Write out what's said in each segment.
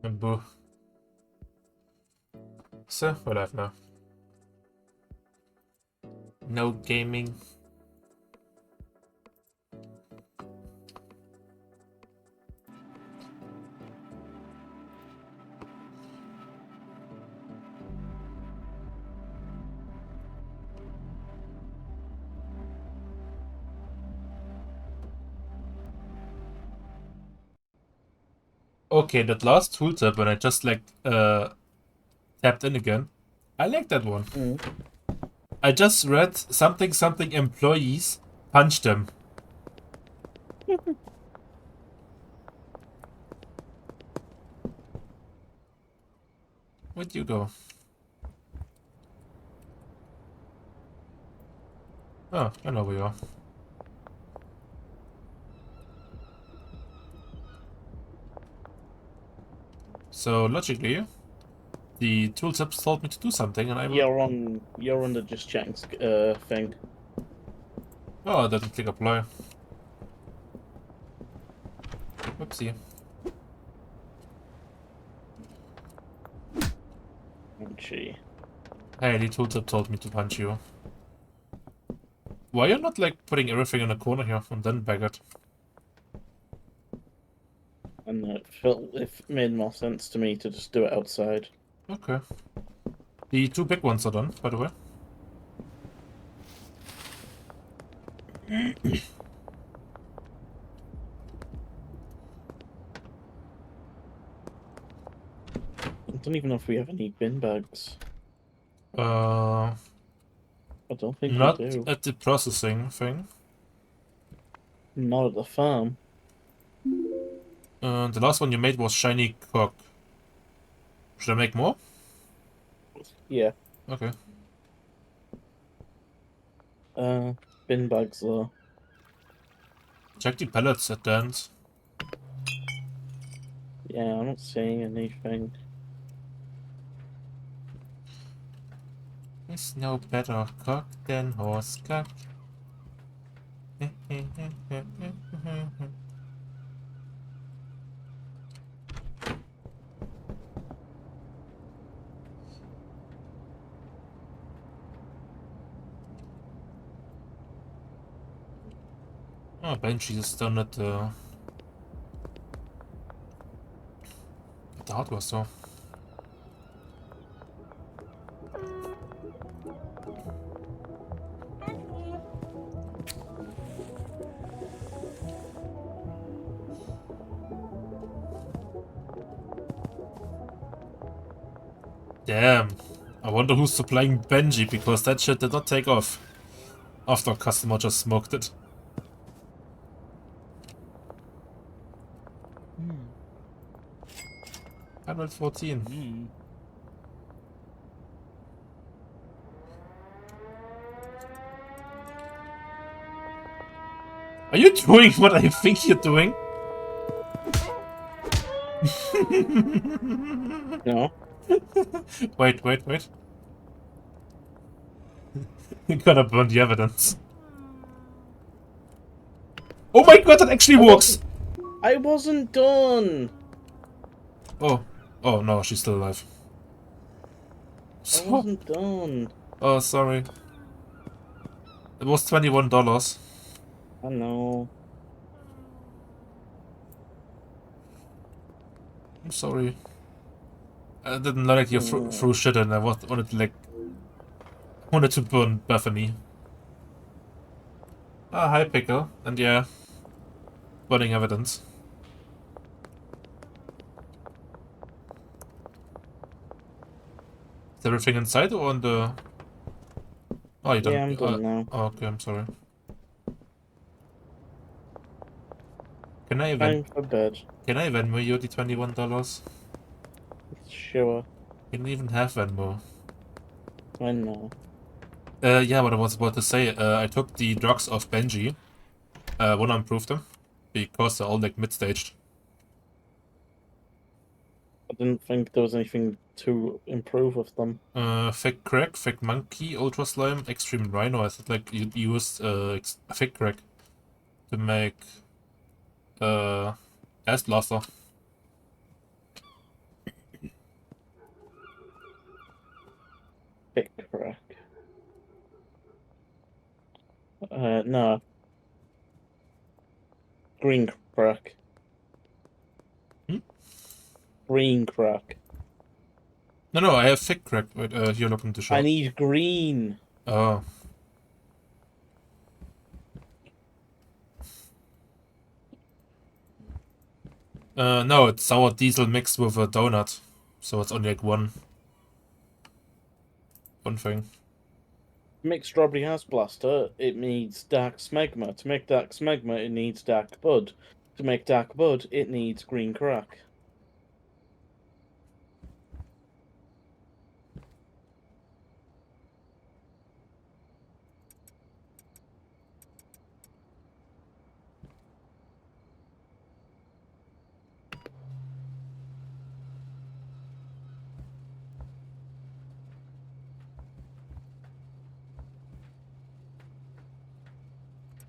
And boo. So, what I have now? No gaming. Okay, that last tooltip when I just like tapped in again. I like that one. I just read something employees punched them. Where'd you go? Oh, I know where you are. So logically, the tooltips told me to do something, and I will. You're on the just chatting thing. Oh, I didn't click apply. Whoopsie. Gee. Hey, the tooltip told me to punch you. Why are you not like putting everything in a corner here and then bag it? And it made more sense to me to just do it outside. Okay. The two big ones are done, by the way. I don't even know if we have any bin bags. Uh, I don't think we Not do. at the processing thing. Not at the farm. The last one you made was shiny cock. Should I make more? Yeah. Okay. Bin bags though. Check the pellets at the end. Yeah, I'm not seeing anything. There's no better cock than horse cock. Oh, Benji is done at the hardware store. Damn. I wonder who's supplying Benji, because that shit did not take off after a customer just smoked it. 114. Are you doing what I think you're doing? No. Wait. You gotta burn the evidence. Oh my god, that actually works! I wasn't done! Oh. Oh no, she's still alive. I So. wasn't done. Oh, sorry. It was $21. I know. I'm sorry. I didn't like you threw shit in. I wanted to like. Wanted to burn Bethany. Ah, hi, Pickle. And yeah. Burning evidence. Is everything inside or on the. Oh, you Yeah, don't. I'm done now. Oh, okay, I'm sorry. Can I even. Time for bed. Can I Venmo you the $21? Sure. You don't even have Venmo. I know. Yeah, what I was about to say, I took the drugs off Benji. Wanna improve them? Because they're all like mid-staged. I didn't think there was anything to improve with them. Fake Crack, Fake Monkey, Ultra Slime, Extreme Rhino. I thought like you used Fake Crack to make Gas Blaster. Pick crack. No. Green crack. Hmm? Green crack. No, I have thick crack. Wait, you're looking to I shop. need green. Oh. No, it's sour diesel mixed with a donut. So it's only like one thing. Mixed strawberry house blaster, it needs dark smegma. To make dark smegma, it needs dark bud. To make dark bud, it needs green crack.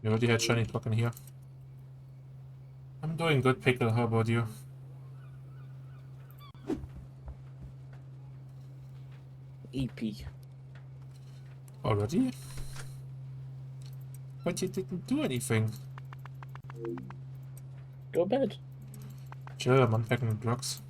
You already had shiny clock in here. I'm doing good, Pickle. How about you? EP. Already? But you didn't do anything. Go bed. Chill, I'm unpacking the drugs.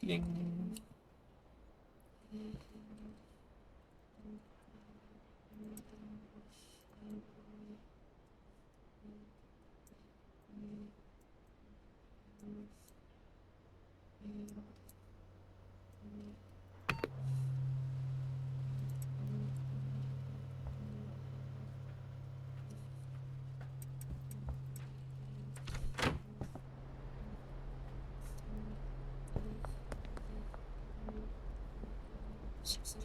Ding.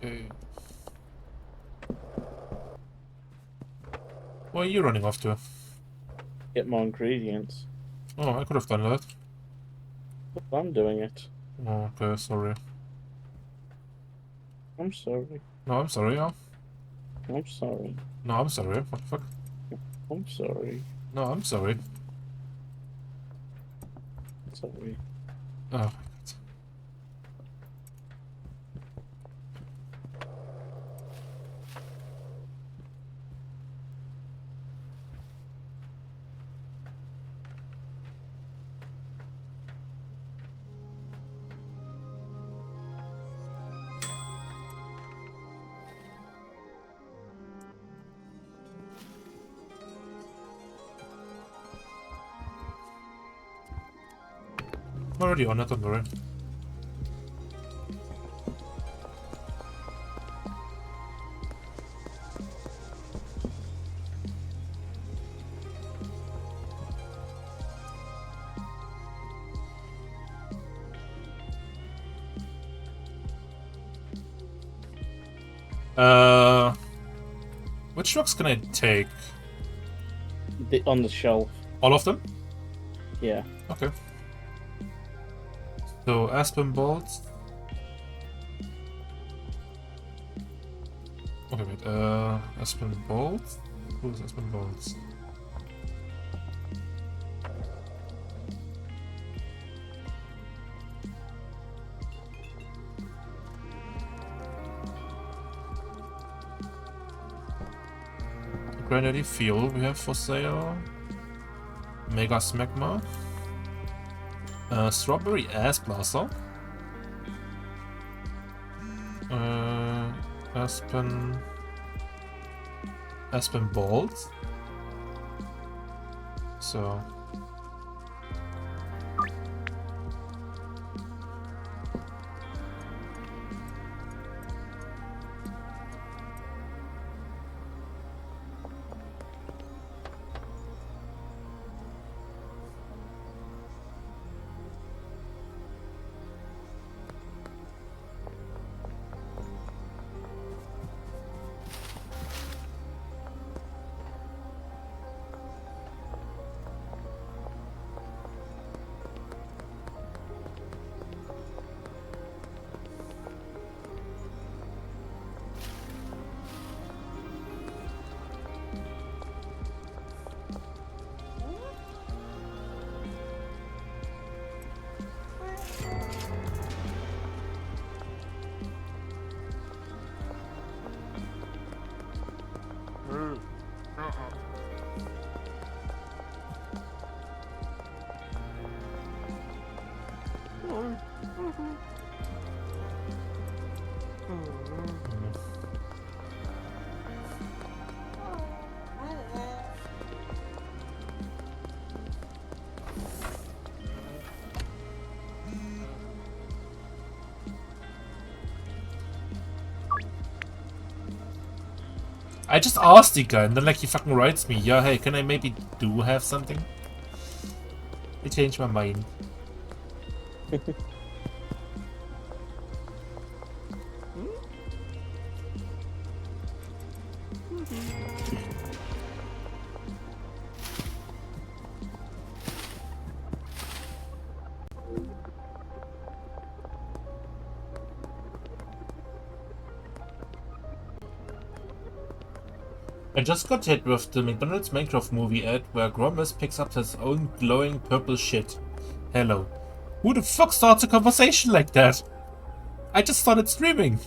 Okay. Where are you running off to? Get more ingredients. Oh, I could have done that. I'm doing it. Oh, okay, sorry. I'm sorry. No, I'm sorry, yeah. I'm sorry. No, I'm sorry. What the fuck? I'm sorry. No, I'm sorry. Sorry. Oh. I'm already on it, don't worry. Which drugs can I take? On the shelf. All of them? Yeah. Okay. So, Aspen Bolts. Okay, wait, Aspen Bolts? Who's Aspen Bolts? Granary Fuel we have for sale. Mega Smegma. Strawberry Ass Blaster. Aspen... Aspen Bolts. So... I just asked the guy, and then like he fucking writes me, yeah, hey, can I maybe do have something? I changed my mind. I just got hit with the McDonald's Minecraft movie ad where Gromus picks up his own glowing purple shit. Hello. Who the fuck starts a conversation like that? I just started streaming.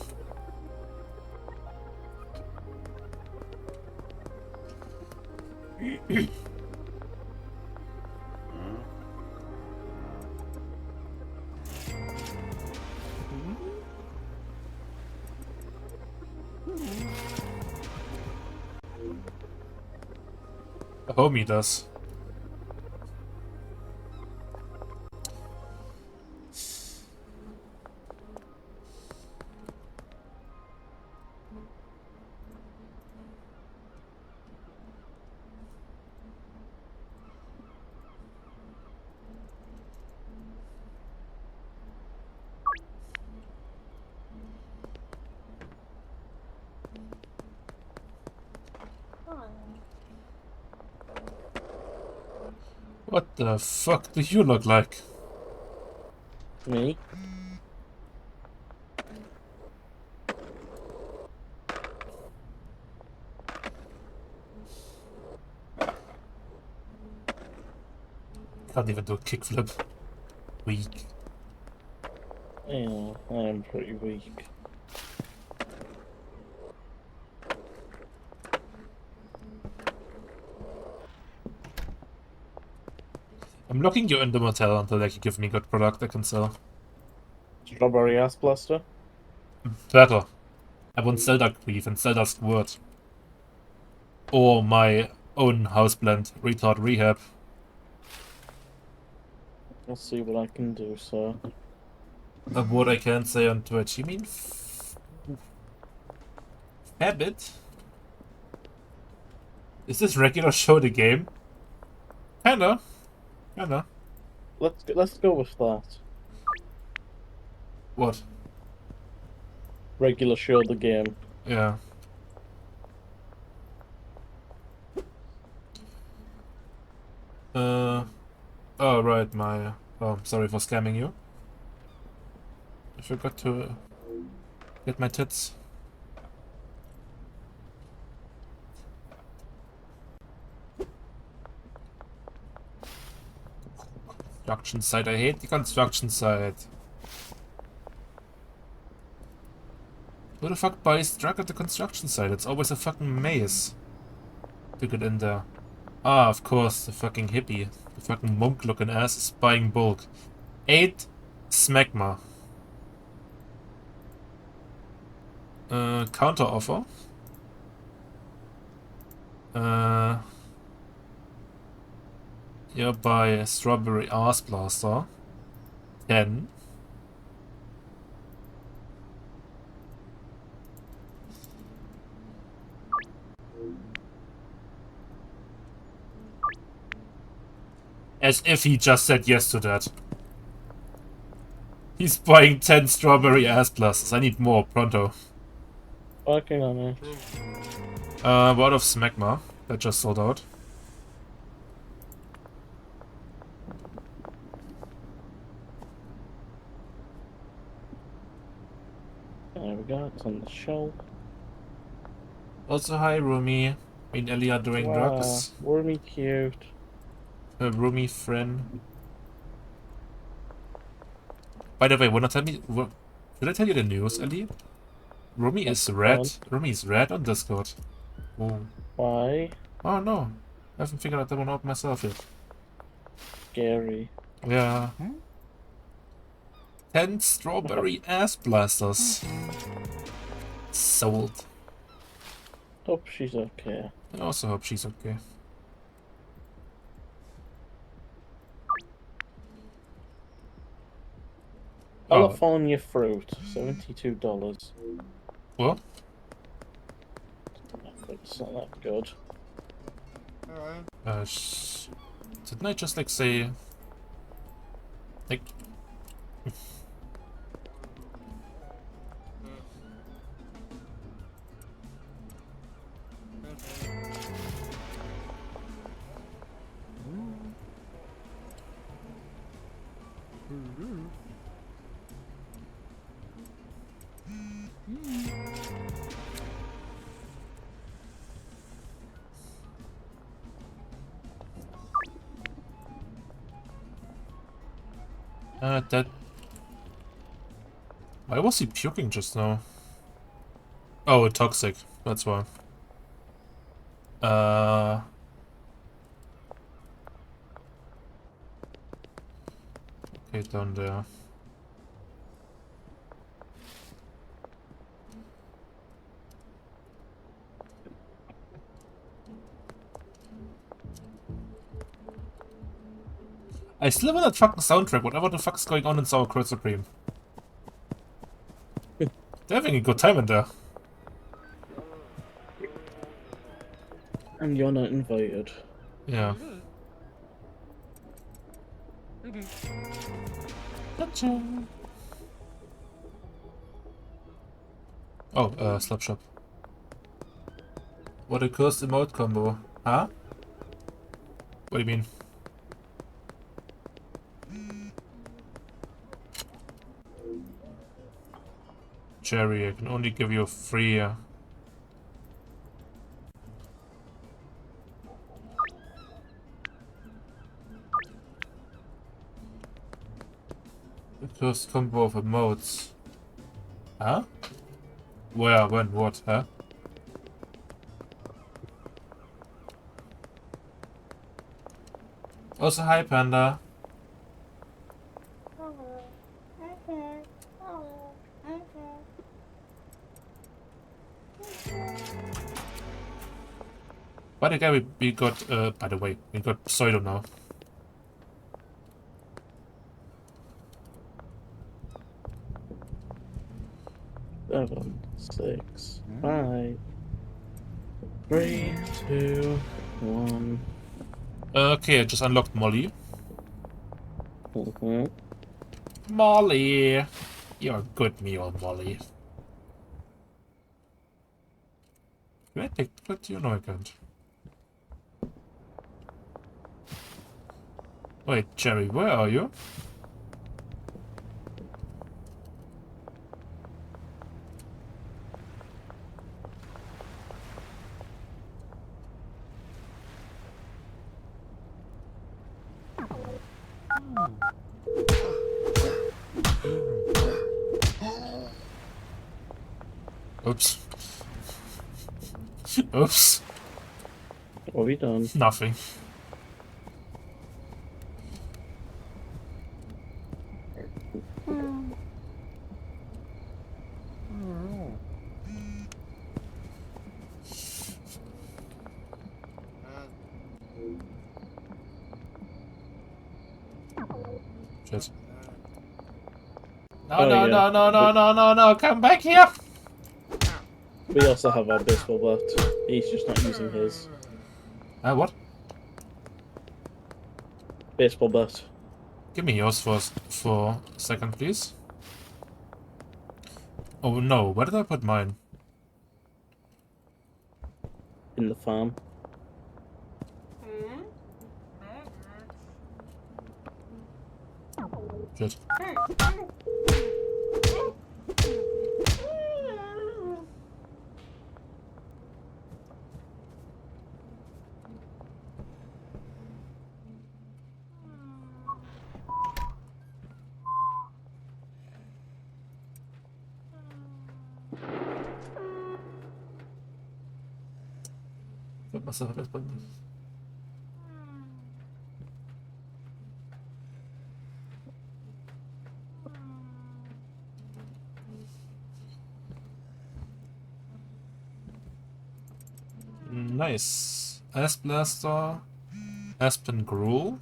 A homie does. What the fuck do you look like? Me? Can't even do a kickflip. Weak. Yeah, I am pretty weak. I'm locking you in the motel until like you give me good product I can sell. Strawberry ass blaster? Better. I want Zelda Queef and Zelda Squirt. Or my own house blend, Retard Rehab. I'll see what I can do, sir. What I can say on Twitch. You mean habit? Is this regular show the game? Kinda. Kinda. Let's go with that. What? Regular show the game. Yeah. Oh, right, my... Oh, sorry for scamming you. I forgot to get my tits. Construction site. I hate the construction site. Who the fuck buys drug at the construction site? It's always a fucking maze to get in there. Ah, of course, the fucking hippie. The fucking monk-looking ass is buying bulk. 8 smegma. Counter offer. You buy a strawberry ass blaster. 10. As if he just said yes to that. He's buying 10 strawberry ass blasters. I need more, pronto. Working on it. What of smegma? That just sold out. There we go, it's on the shelf. Also, hi, Rumi. Me and Ellie are doing drugs. Wormy cute. A Rumi friend. By the way, wanna tell me... Did I tell you the news, Ellie? Rumi is red. Rumi is red on Discord. Oh. Why? Oh no. I haven't figured that one out myself yet. Scary. Yeah. 10 strawberry ass blasters. Sold. Hope she's okay. I also hope she's okay. California fruit, $72. What? It's not that good. Didn't I just like say like that. Why was he puking just now? Oh, toxic. That's why. Okay, down there. I still want that fucking soundtrack, whatever the fuck's going on in Sour Cream Supreme. They're having a good time in there. And you're not invited. Yeah. Gotcha. Oh, slap shop. What a cursed emote combo. Huh? What do you mean? Jerry, I can only give you a free. The cursed combo of emotes. Huh? Where, when, what, huh? Also, hi, Panda. By the way, we got, by the way, we got Pseudo now. Seven, 6, 5, 3, 2, 1. Okay, I just unlocked Molly. Mm-hmm. Molly! You're a good mule, Molly. Can I take that? You know I can't. Wait, Jerry, where are you? Oops. Oops. What have you done? Nothing. Shit. No, Oh, no, yeah. no, no, no, no, no, no, come back here! We also have our baseball bat. He's just not using his. What? Baseball bat. Give me yours for a second, please. Oh no, where did I put mine? In the farm. Shit. Put myself a bit button. Nice. Ice Blaster. Aspen Gruel.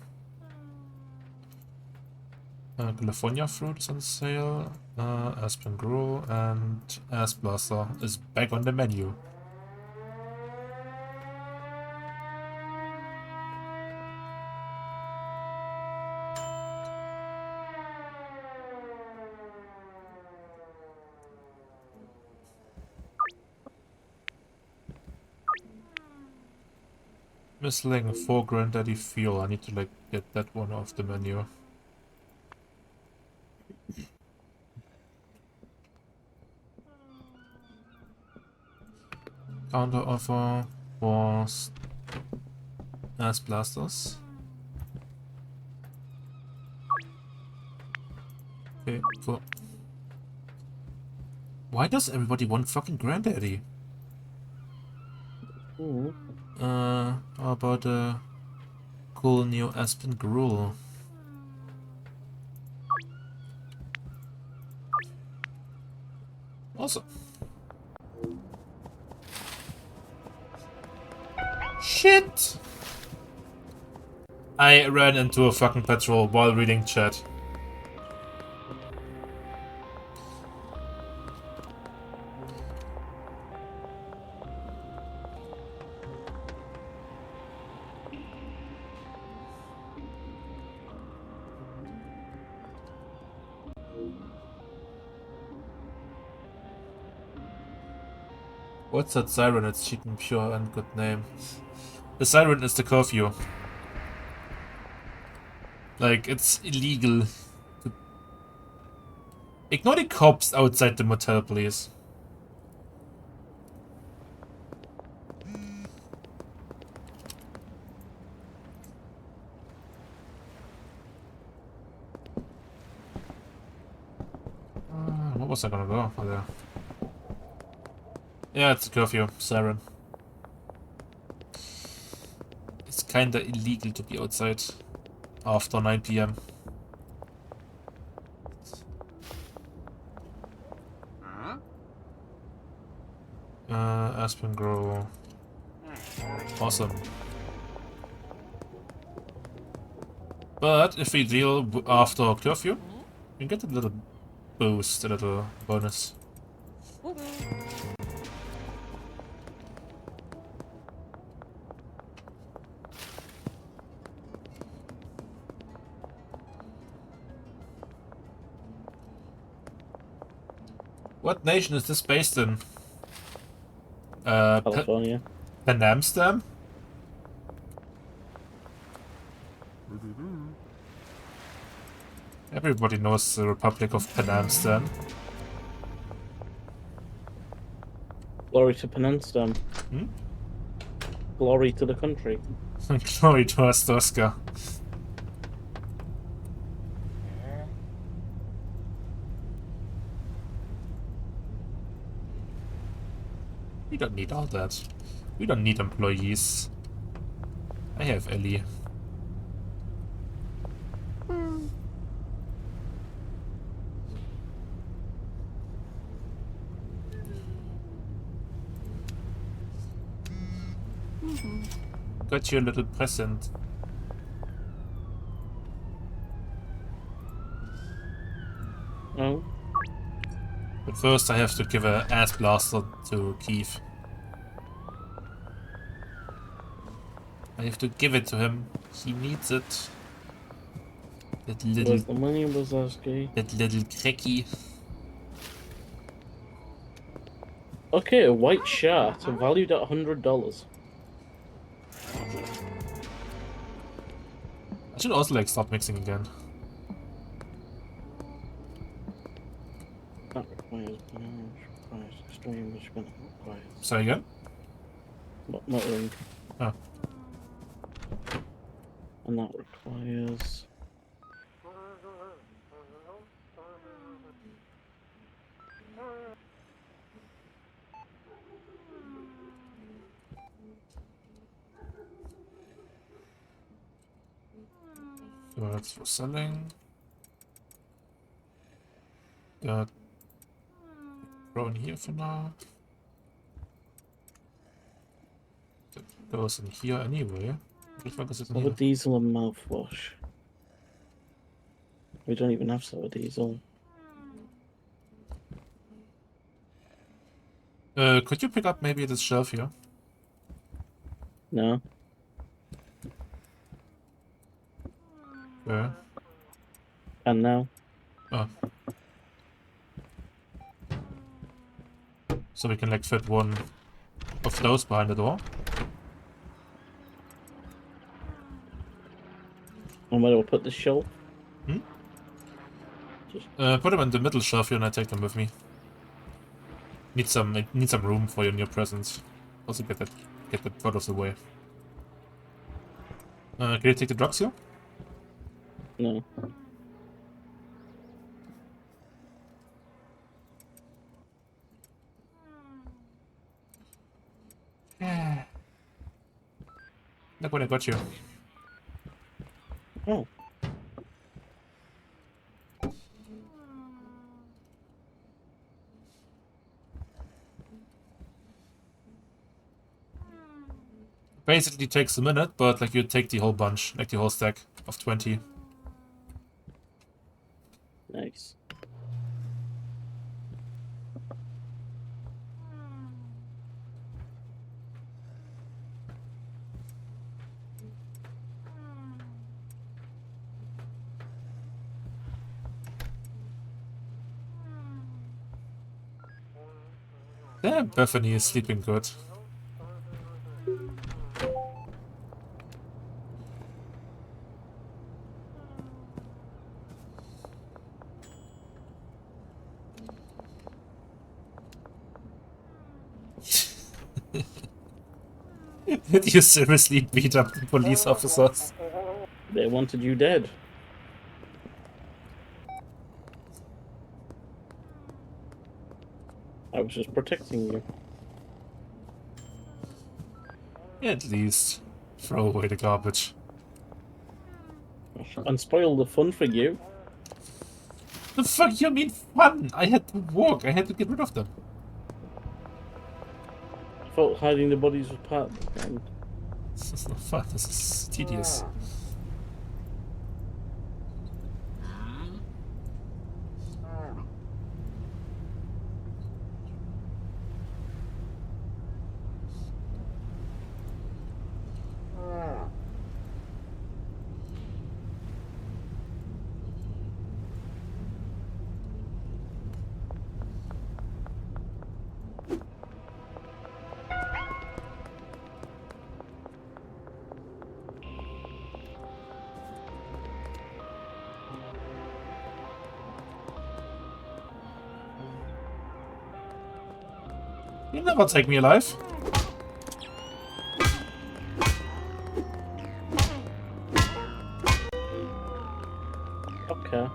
California Fruit is on sale. Aspen Gruel and Ice Blaster is back on the menu. Missing 4 Granddaddy Fuel. I need to like get that one off the menu. Counter offer was Ice Blasters. Okay, cool. Why does everybody want fucking Granddaddy? Ooh. How about a cool new Aspen Gruel? Awesome. Shit! I ran into a fucking patrol while reading chat. What's that siren? It's cheap and pure and good name. The siren is the curfew. Like, it's illegal to... Ignore the cops outside the motel, please. What was I gonna go? Oh, there. Yeah, it's a curfew. Siren. It's kinda illegal to be outside after 9 PM. Aspen Grove. Awesome. But if we deal after curfew, we get a little boost, a little bonus. What nation is this based in? California. Panamstam? Everybody knows the Republic of Panamstam. Glory to Peninsula. Hmm? Glory to the country. Glory to Astoska. We don't need all that. We don't need employees. I have Ellie. Got you a little present. Oh. But first I have to give a ass blaster to Keith. I have to give it to him. He needs it. That little... Where's the money, Wazowski? That little cracky. Okay, a white shirt valued at $100. I should also like start mixing again. That requires banana, which requires extreme, which requires... Sorry again? Not ring. Oh. And that requires... So that's for selling. Got thrown here for now. That goes in here anyway. What the fuck is it in Sour here? diesel and mouthwash. We don't even have sour diesel. Could you pick up maybe this shelf here? No. Where? And now. Oh. So we can like fit one of those behind the door. And where do I put the shelf? Hmm? Just... Put them in the middle shelf here and I take them with me. Need some room for your new presence. Also get that out of the way. Can you take the drugs here? No. Look what I got you. Oh. Basically takes a minute, but like you take the whole bunch, like the whole stack of 20. Nice. Damn, Bethany is sleeping good. Did you seriously beat up the police officers? They wanted you dead. I was just protecting you. At least throw away the garbage. And spoil the fun for you. The fuck you mean fun? I had to walk. I had to get rid of them. I thought hiding the bodies was part of the fun. This is not fun. This is tedious. You never take me alive. Okay.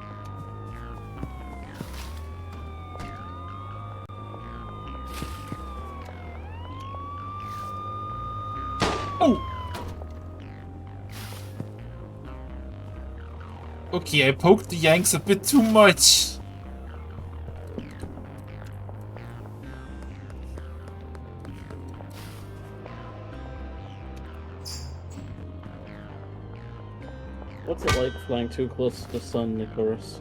Oh! Okay, I poked the Yanks a bit too much. What's it like flying too close to the sun, Nicholas?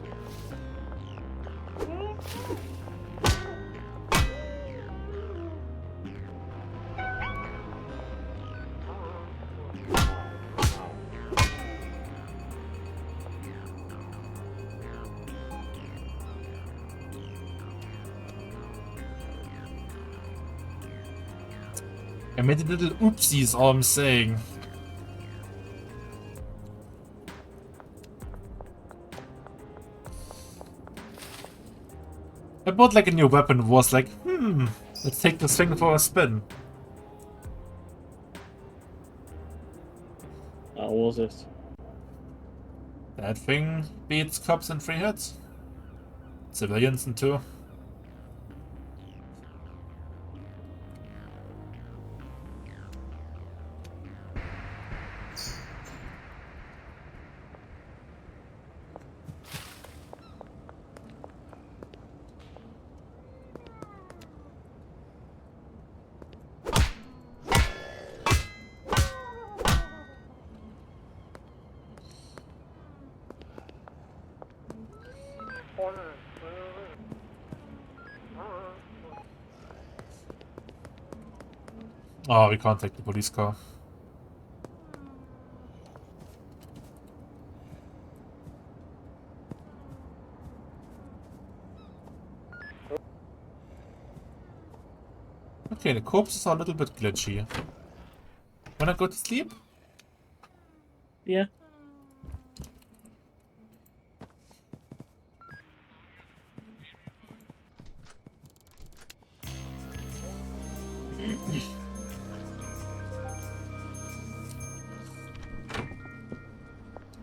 I made a little oopsies, all I'm saying. I bought like a new weapon, was like, let's take this thing for a spin. How was it? That thing beats cops in 3 hits. Civilians in 2. Oh, we can't take the police car. Okay, the corpses are a little bit glitchy. Wanna go to sleep? Yeah.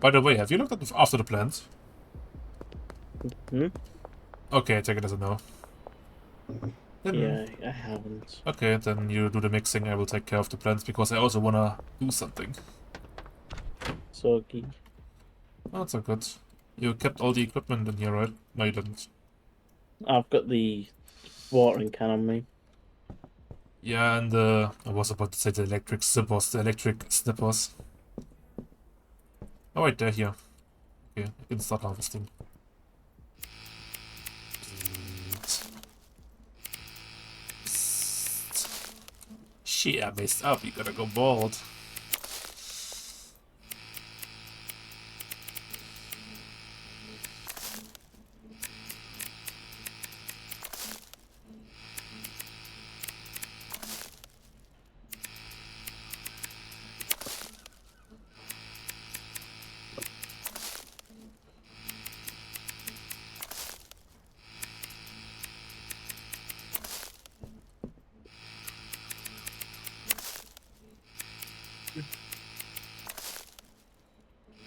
By the way, have you looked at after the plants? Hmm? Okay, I take it as a no. Then, Yeah, I haven't. okay, then you do the mixing, I will take care of the plants, because I also wanna do something. Soggy. Oh, that's so good. You kept all the equipment in here, right? No, you didn't. I've got the watering can on me. Yeah, and I was about to say the electric zippers, the electric snippers. Oh wait, they're here. Okay, I can start harvesting. Shit, I messed up. You gotta go bald.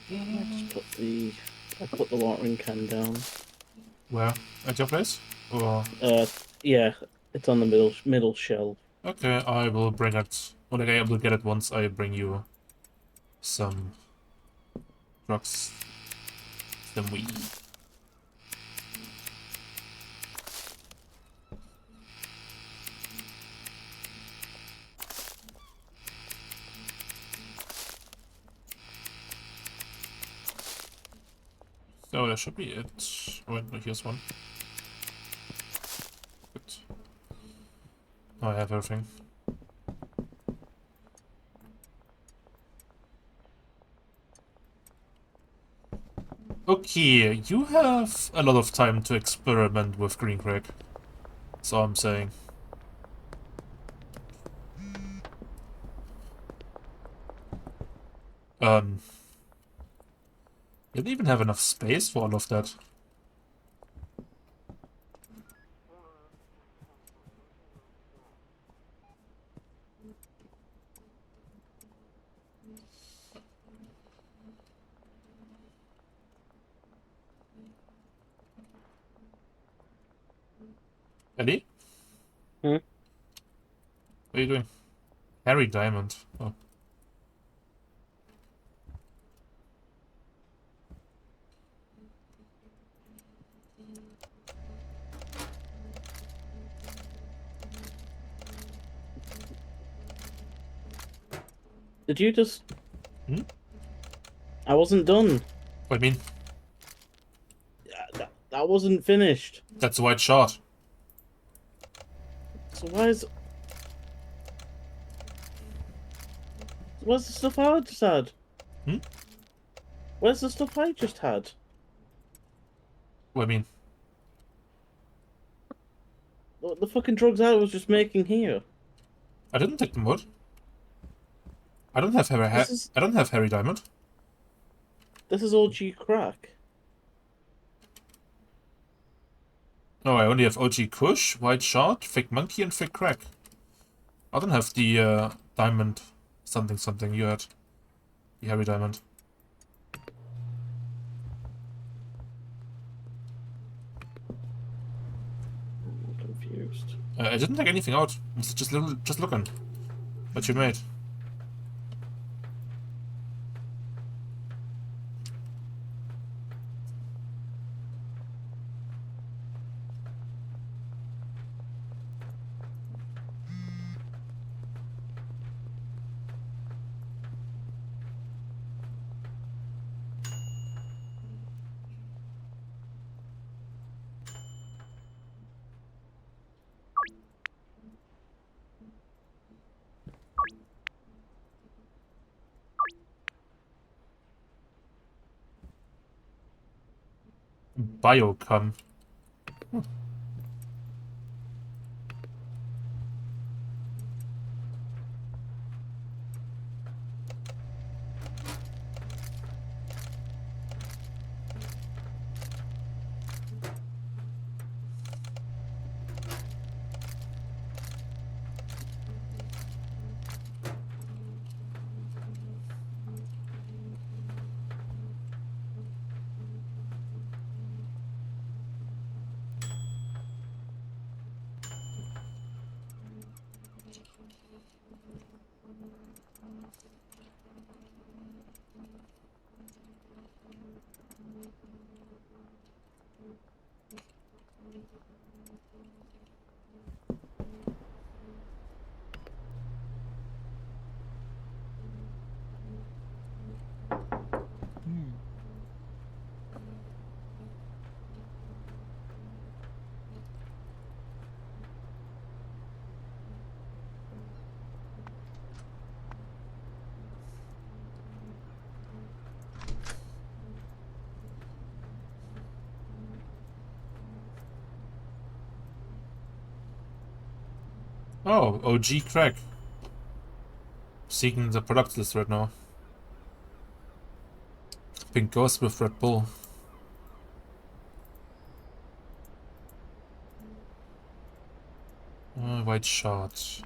I put the watering can down. Where? At your place? Or Yeah, it's on the middle shelf. okay, I will bring it. Or like I will get it once I bring you some drugs. Some weed. So that should be it. Oh wait, no, here's one. Good. Now I have everything. Okay, you have a lot of time to experiment with green crack. So I'm saying. Um, you don't even have enough space for all of that. Ellie? Hmm? What are you doing? Harry Diamond. Oh. Did you just? Hmm? I wasn't done. I mean, That wasn't finished. that's a white shard. So where's the stuff I just had? Hmm? Where's the stuff I just had? I mean, What the fucking drugs I was just making here? I didn't take the wood. I don't have This is I don't have Harry Diamond. this is all G crack. No, I only have OG Kush, White Shard, Fake Monkey, and Fake Crack. I don't have the Diamond something something you had. The Harry Diamond. I'm confused. I didn't take anything out. It's just looking what you made. Biocom. Oh, OG crack. Seeking the product list right now. Pink Ghost with Red Bull. White shot.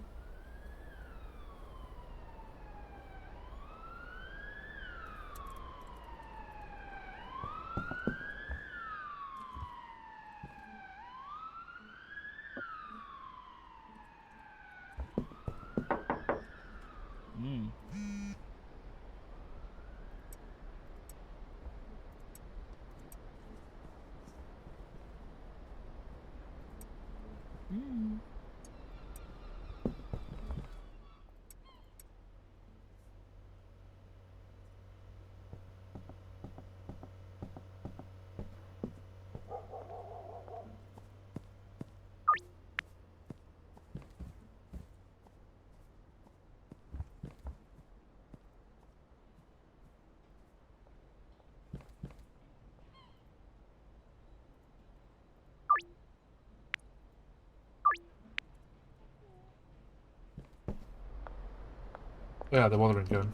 Yeah, the watering gun.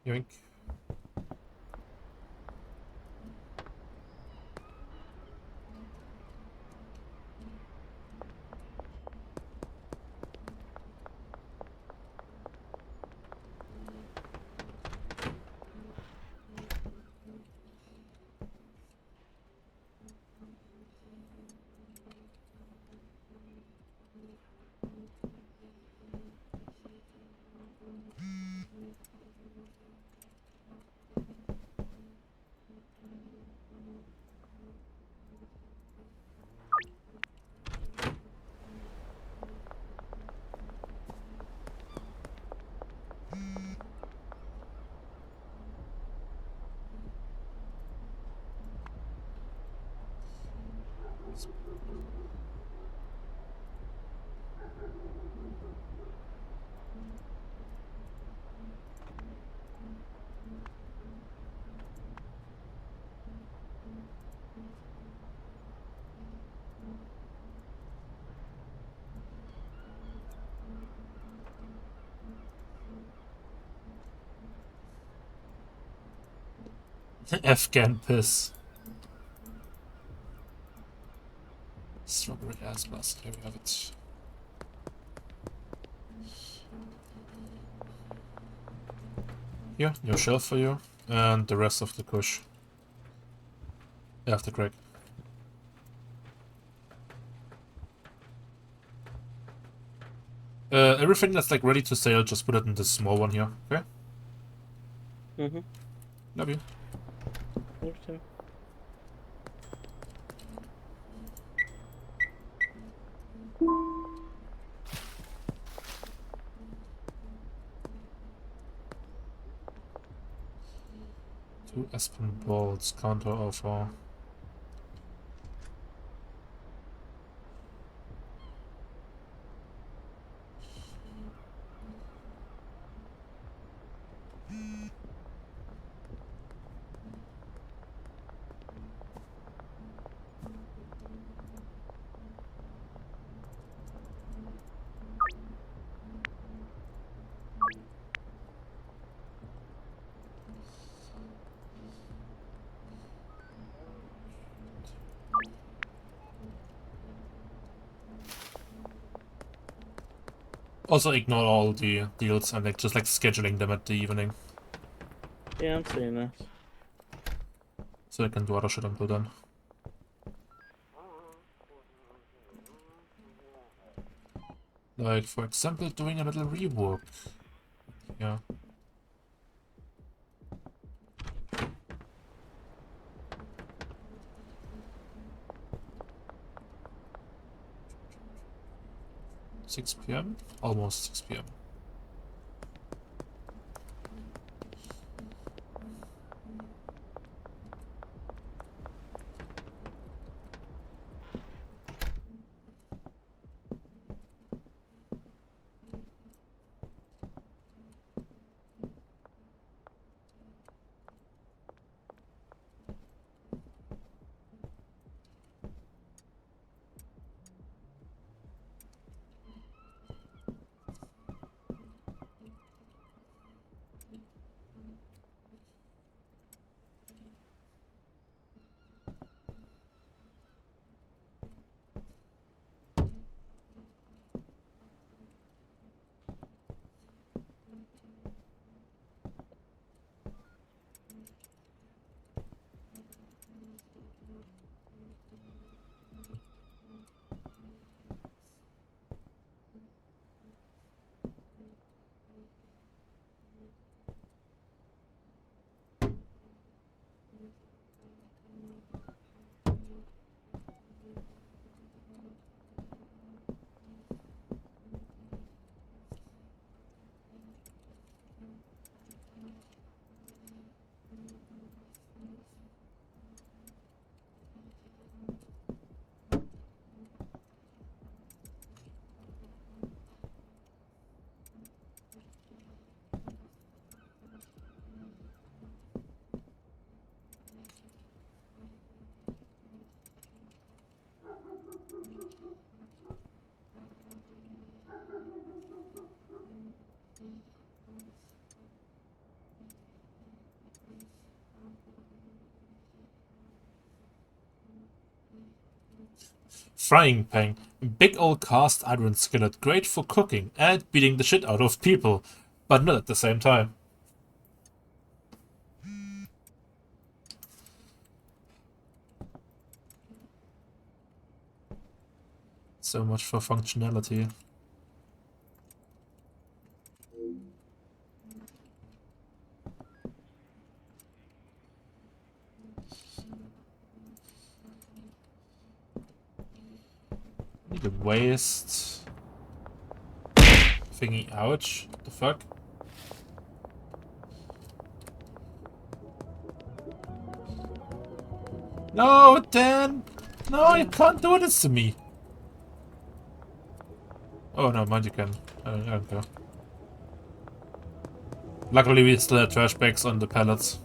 Yoink. Afghan piss. Strawberry ass blast. Here we have it. Here, your shelf for you, and the rest of the kush. After Greg. Everything that's like ready to sail, just put it in this small one here, okay? Love you. You too. Two Aspen bolts, counter offer. Also ignore all the deals and like just like scheduling them at the evening. Yeah, I'm seeing that. So I can do other shit until then. Like, for example, doing a little rework. Yeah. Six PM? Almost 6 PM. Frying pan. Big old cast iron skillet, great for cooking and beating the shit out of people, but not at the same time. So much for functionality. Need a waste thingy. Ouch. What the fuck? No, Dan! No, you can't do this to me! Oh, no, mind you can. I don't care. Luckily, we still have trash bags on the pallets.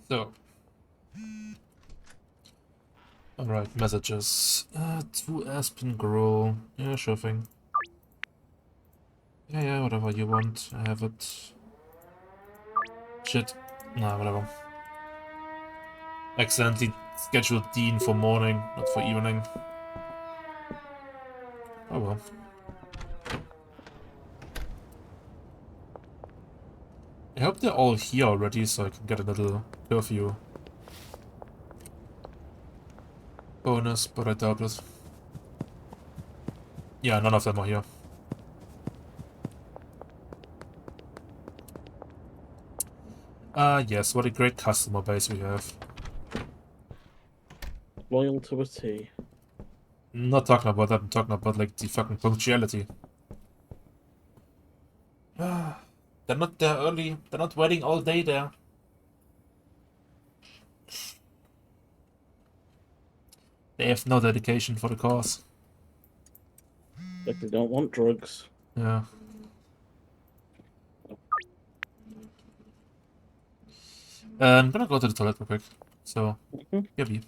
So. Alright, messages. 2 Aspen Grow. Yeah, sure thing. Yeah, whatever you want. I have it. Shit. Nah, whatever. Accidentally scheduled Dean for morning, not for evening. Oh well. I hope they're all here already so I can get a little curfew bonus, but I doubt it. Yeah, none of them are here. Yes, what a great customer base we have. Loyal to a T. I'm not talking about that, I'm talking about like the fucking punctuality. They're not there early, they're not waiting all day there. They have no dedication for the cause. Like they don't want drugs. Yeah. I'm gonna go to the toilet real quick. So, Mhm. yeah, be.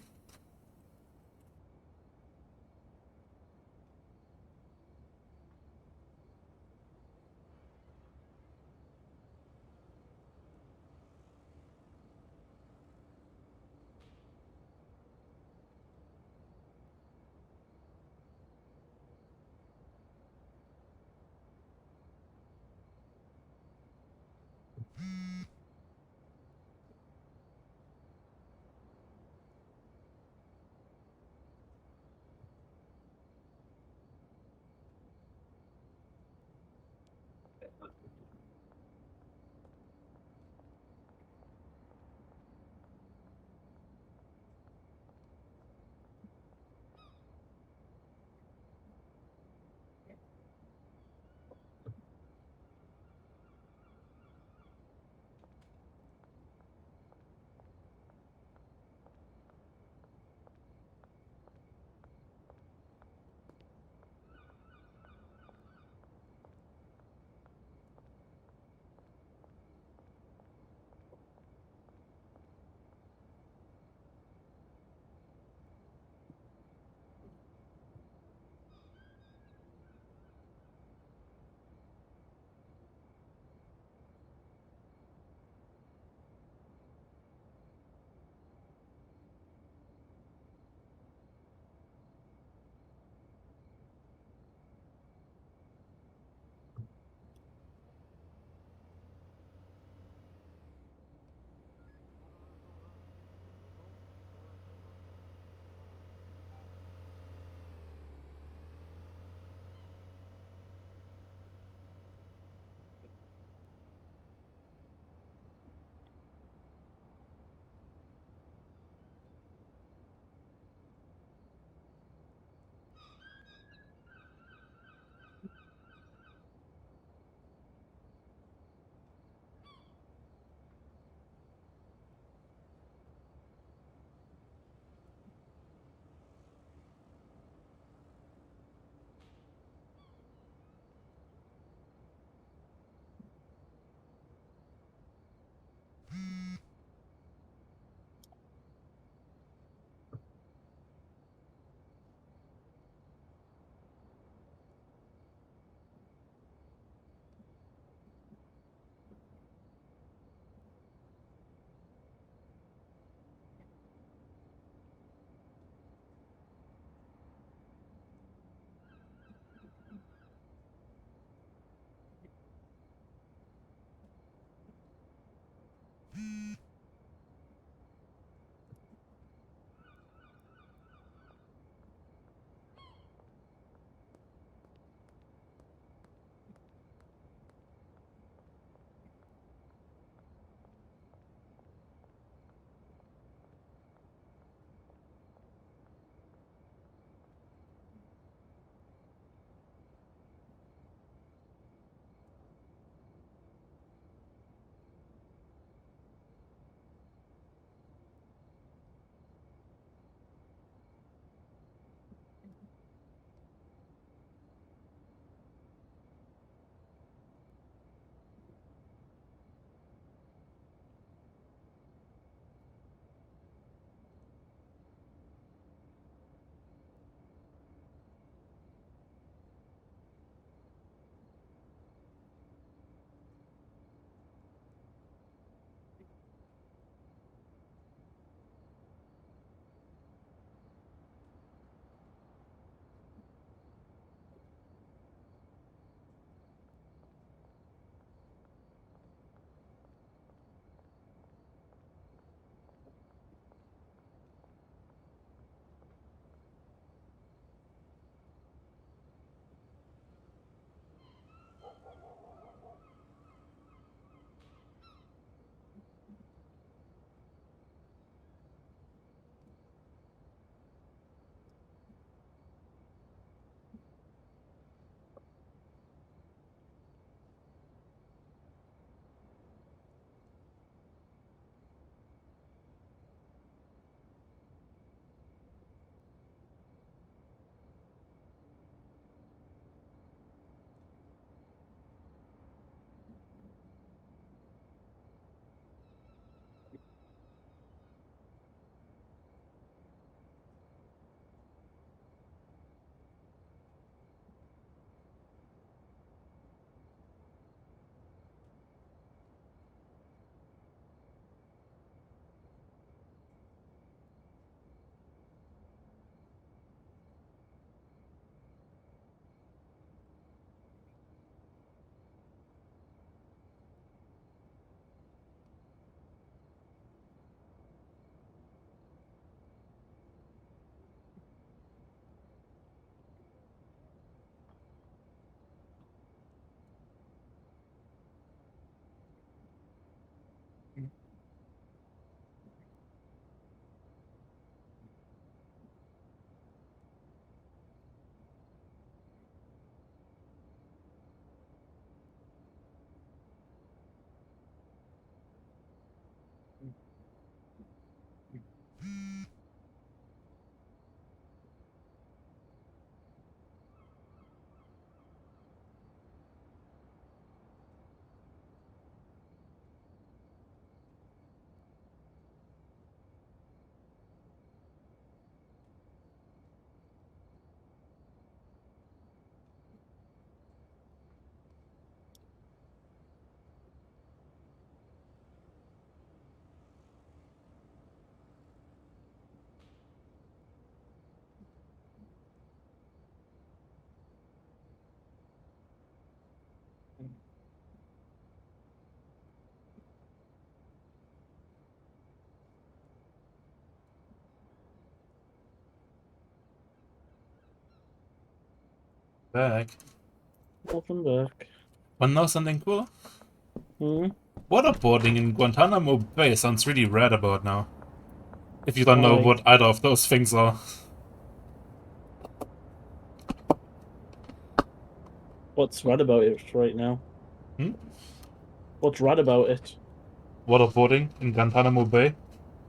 back. Welcome back. Wanna know something cool? Hmm? Waterboarding in Guantanamo Bay sounds really rad about now. If you don't know Why? what either of those things are. What's rad about it right now? Hmm? What's rad about it? Waterboarding in Guantanamo Bay?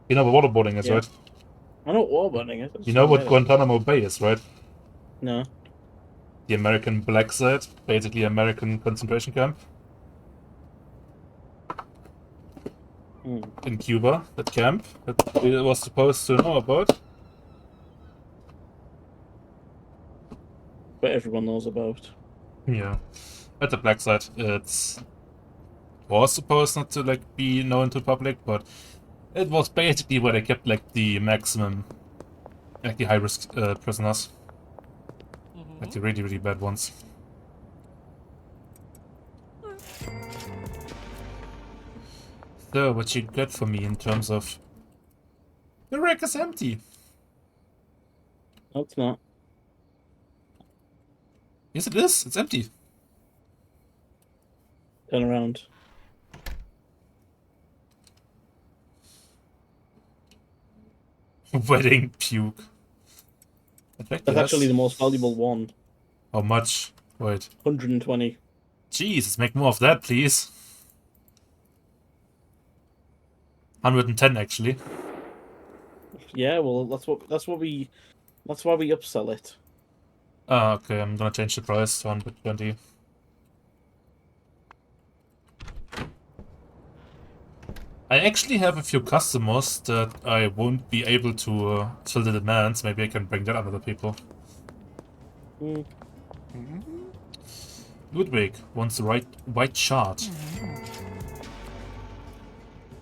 You know what waterboarding is, Yeah. right? I know wallboarding is. I You just know never what heard of it. Guantanamo Bay is, right? No. The American black site, basically American concentration camp Hmm. in Cuba, that camp that we was supposed to know about. But everyone knows about. Yeah. At the black site, it's was supposed not to like be known to public, but it was basically where they kept like the maximum, like the high risk prisoners, like the really really bad ones. So what you got for me in terms of the rack is empty? No, it's not. Yes, it is. It's empty. Turn around. Wedding puke. I think That's actually yes. the most valuable one. How much? Wait. 120. Jesus, make more of that, please. 110 actually. Yeah, well, that's why we upsell it. Ah, okay, I'm gonna change the price to 120. I actually have a few customers that I won't be able to fill the demands. Maybe I can bring that on other people. Hmm. Ludwig wants the right white shard.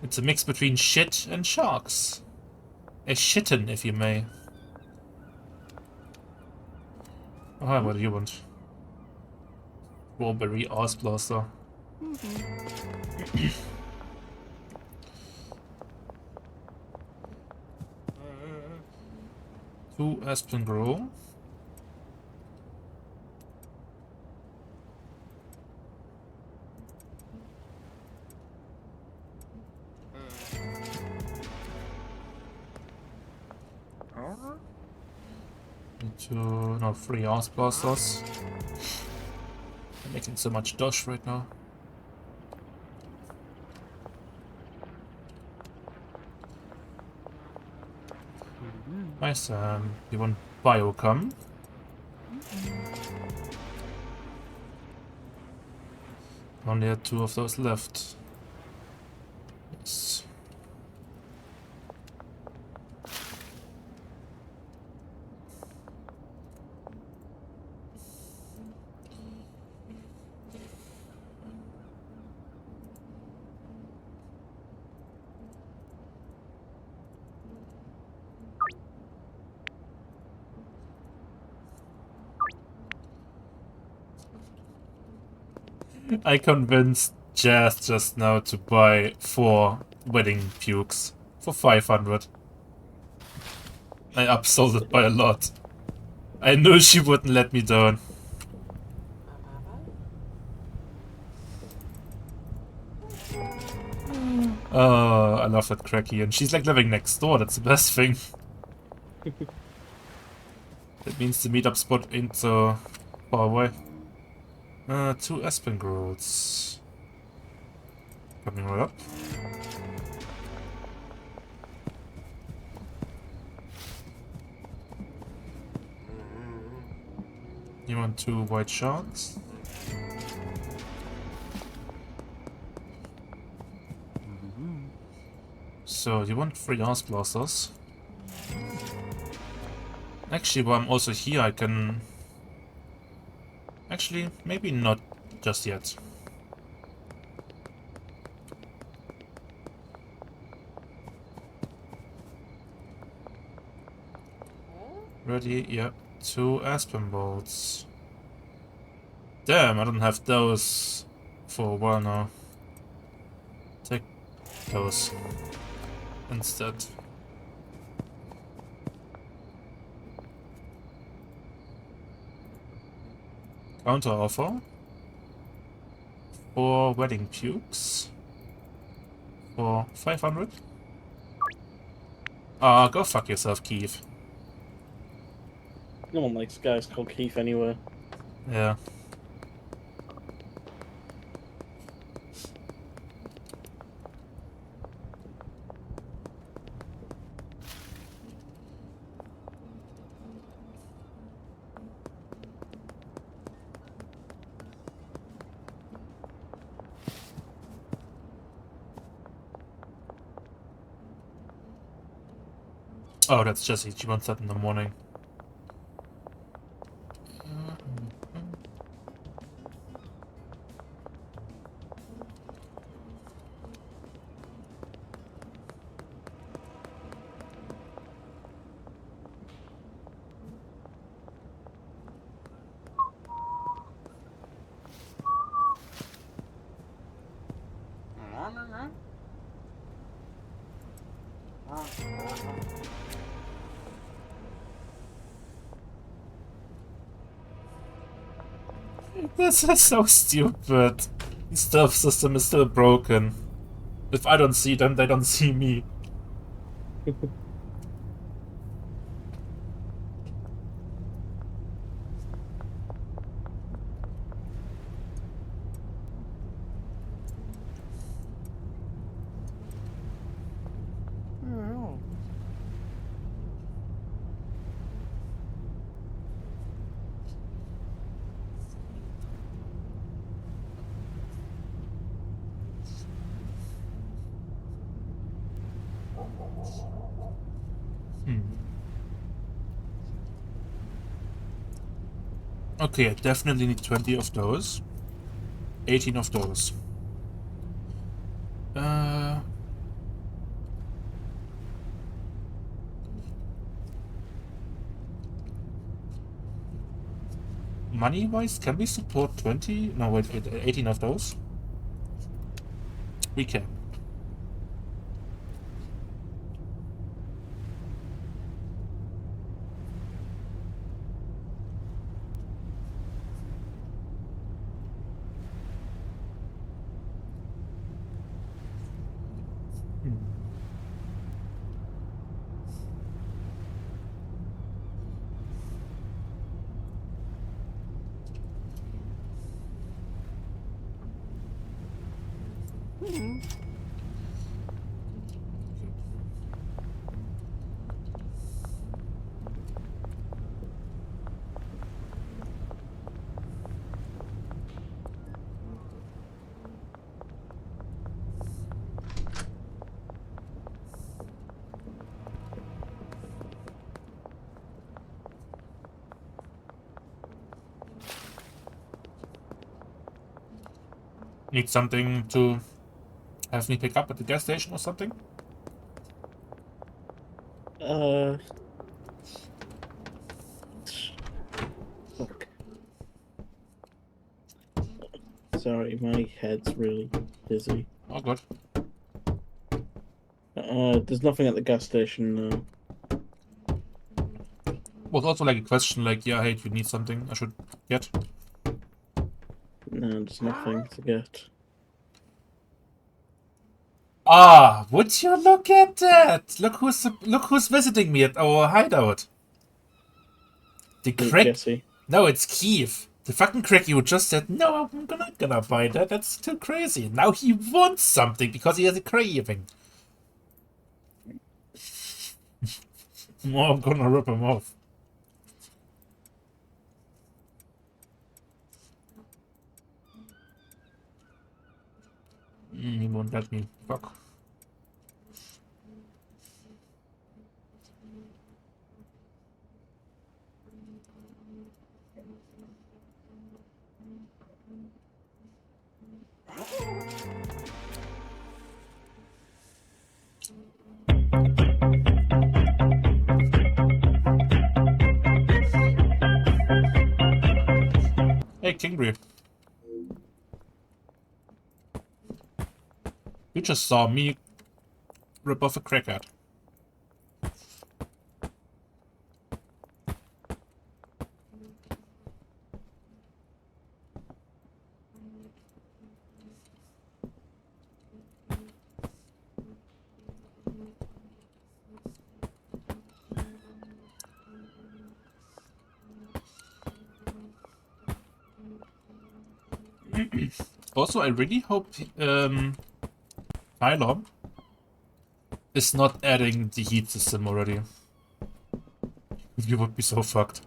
It's a mix between shit and sharks. A shitten, if you may. Oh, hi, what do you want? Strawberry Ice Blaster. Two Aspen Grow. Two, no, three Ice Blasters. I'm making so much dosh right now. Nice, you want Biocom? Only had two of those left. Yes. I convinced Jazz just now to buy 4 wedding pukes for 500. I upsold it by a lot. I knew she wouldn't let me down. Oh, I love that Cracky, and she's like living next door, that's the best thing. That means the meetup spot ain't so far away. 2 Aspen Growths. Coming right up. You want 2 white shards? So, you want 3 Ice Blasters? Actually, while I'm also here, I can... Actually, maybe not just yet. Ready? Yep. 2 Aspen Bolts. Damn, I don't have those for a while now. Take those instead. Counter offer. 4 wedding pukes. For 500. Ah, go fuck yourself, Keith. No one likes guys called Keith anyway. Yeah. Oh, that's Jessie. She wants that in the morning. This is so stupid. The stealth system is still broken. If I don't see them, they don't see me. Okay, I definitely need 20 of those. 18 of those. Money-wise, can we support 20? No, wait, 18 of those? We can. Need something to have me pick up at the gas station or something? Fuck. Sorry, my head's really busy. Oh, good. There's nothing at the gas station now. Was also like a question like, yeah, hey, do you need something I should get? No, there's nothing to get. Ah, would you look at that? Look who's visiting me at our hideout. The crick. Jesse. No, it's Keith. The fucking crick you just said, no, I'm not gonna buy that. That's too crazy. Now he wants something because he has a craving. Oh, I'm gonna rip him off. He won't let me. Fuck. Hey, Kingry. You just saw me rip off a crackhead. Also, I really hope Tyler is not adding the heat system already. You would be so fucked.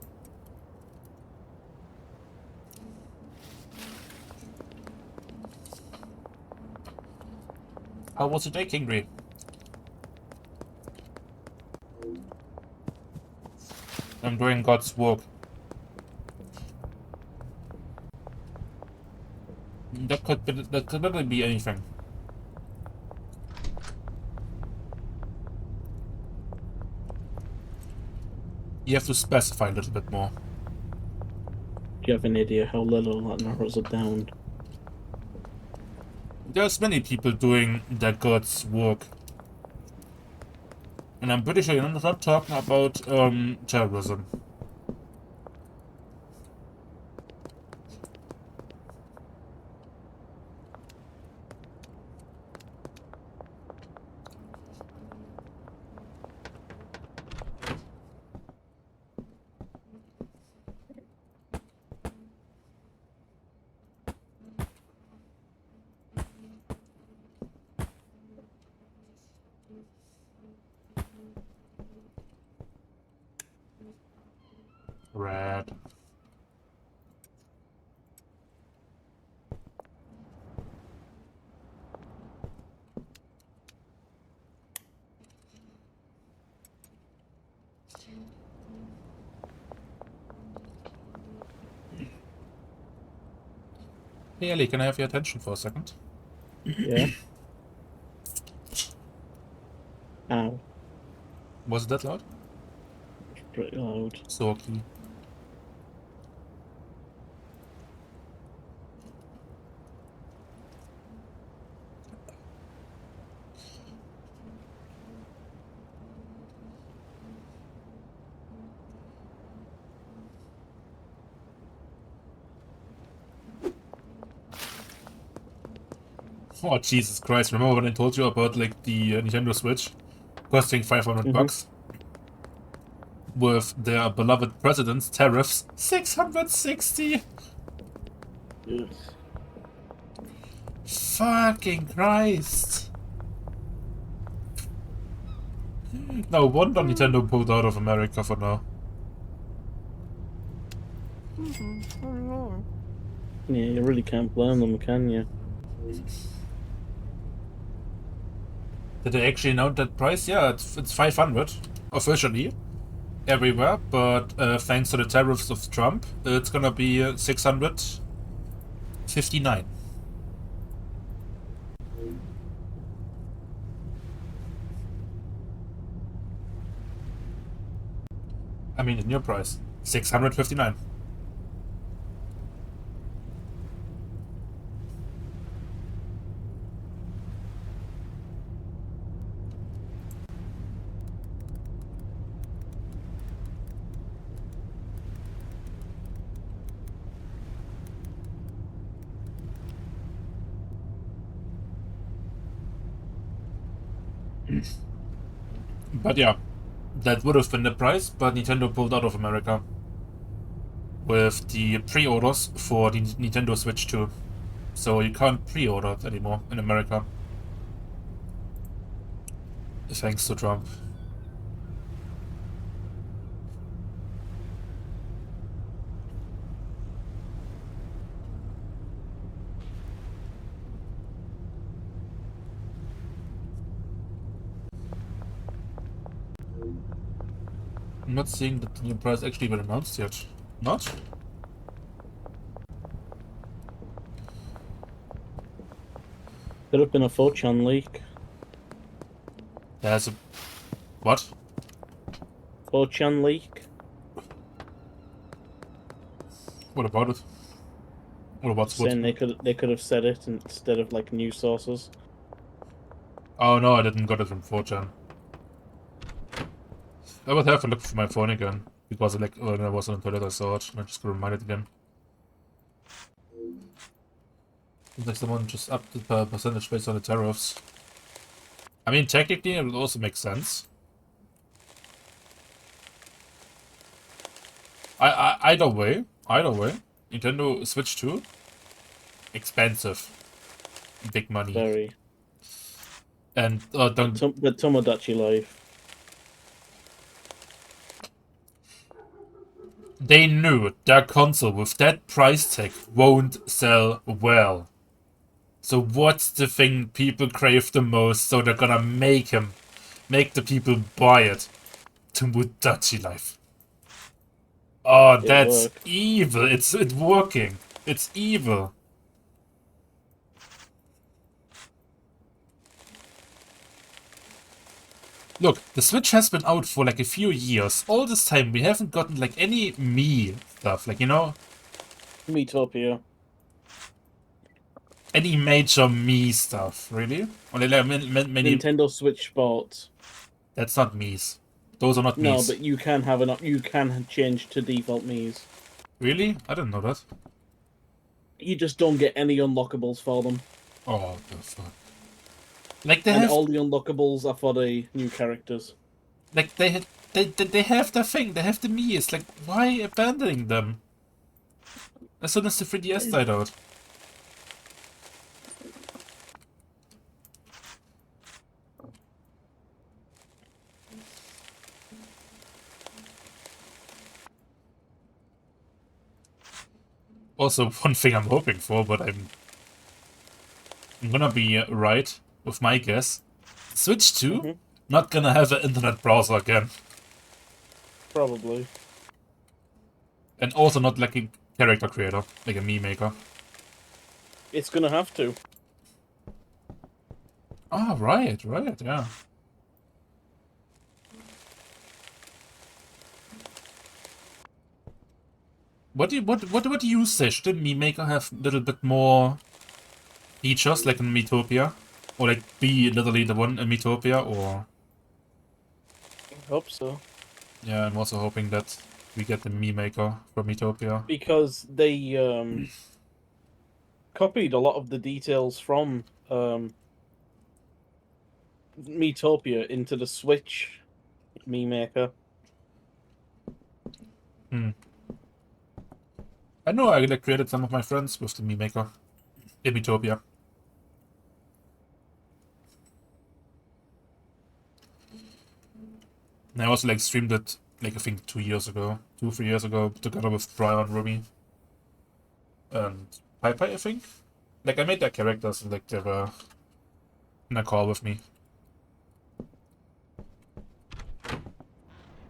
How was your day, Kingry? I'm doing God's work. That could literally be anything. You have to specify a little bit more. Do you have any idea how little that narrows it down? There's many people doing their God's work. And I'm pretty sure you're not talking about terrorism. Red. Hey Ellie, can I have your attention for a second? Yeah. Ow. Was it that loud? It's pretty loud. So okay. Oh Jesus Christ! Remember when I told you about like the Nintendo Switch costing 500 bucks with their beloved president's tariffs 660? Ugh. Fucking Christ! No wonder Nintendo pulled out of America for now. Yeah, you really can't blame them, can you? Did they actually announce that price? Yeah, it's 500 officially everywhere, but thanks to the tariffs of Trump, it's gonna be 659. I mean, the new price 659. But yeah, that would have been the price, but Nintendo pulled out of America with the pre-orders for the Nintendo Switch 2. So you can't pre-order it anymore in America. Thanks to Trump. I'm not seeing that the new price actually been announced yet. Not? Could have been a 4chan leak. There's a... What? 4chan leak? What about it? What about what? Saying they could have said it instead of like news sources. Oh no, I didn't got it from 4chan. I would have to look for my phone again. Because like when I was on the toilet I saw it and I just got reminded again. Seems like someone just upped the percentage based on the tariffs. I mean, technically it would also make sense. Either way, Nintendo Switch 2 expensive. Big money. Very. And don't... But Tomodachi Life. They knew their console with that price tag won't sell well. So what's the thing people crave the most? So they're gonna make the people buy it. Tomodachi Life. Oh, that's worked. evil. It's working. It's evil. Look, the Switch has been out for like a few years. All this time we haven't gotten like any me stuff, like, you know? Metopia. Any major me stuff, really? Only like many... Nintendo Switch Sports. That's not me's. Those are not No, me's. but you can have you can change to default Mii's. Really? I didn't know that. You just don't get any unlockables for them. Oh, the fuck. Like they And have... all the unlockables are for the new characters. Like they have their thing. They have the me's. Like, why abandoning them? As soon as the 3DS died out. Also, one thing I'm hoping for, but I'm gonna be right with my guess. Switch 2, not gonna have an internet browser again. Probably. And also not like a character creator, like a meme maker. It's gonna have to. Ah, right, yeah. What do you say? Should a meme maker have a little bit more features like in Metopia? Or like be literally the one in Metopia, or... I hope so. Yeah, I'm also hoping that we get the meme maker for Metopia. Because they copied a lot of the details from Metopia into the Switch meme maker. I know I like, created some of my friends with the meme maker in Metopia. And I also like streamed it like I think 3 years ago, together with Brian and Ruby. And Piper, I think. Like I made their characters and like they were in a call with me.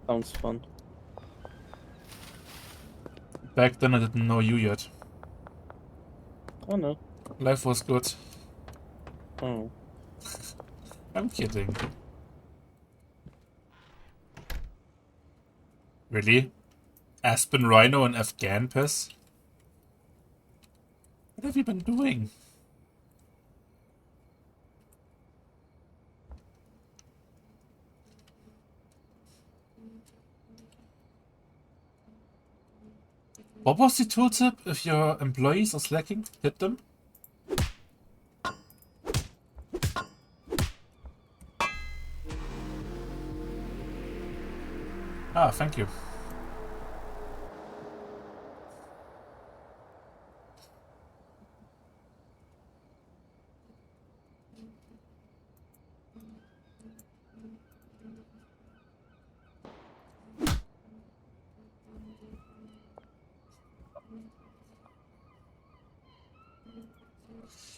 Sounds fun. Back then I didn't know you yet. Oh no. Life was good. Oh. I'm kidding. Really? Aspen Rhino and Afghan Piss? What have you been doing? What was the tooltip? If your employees are slacking, hit them? Ah, thank you.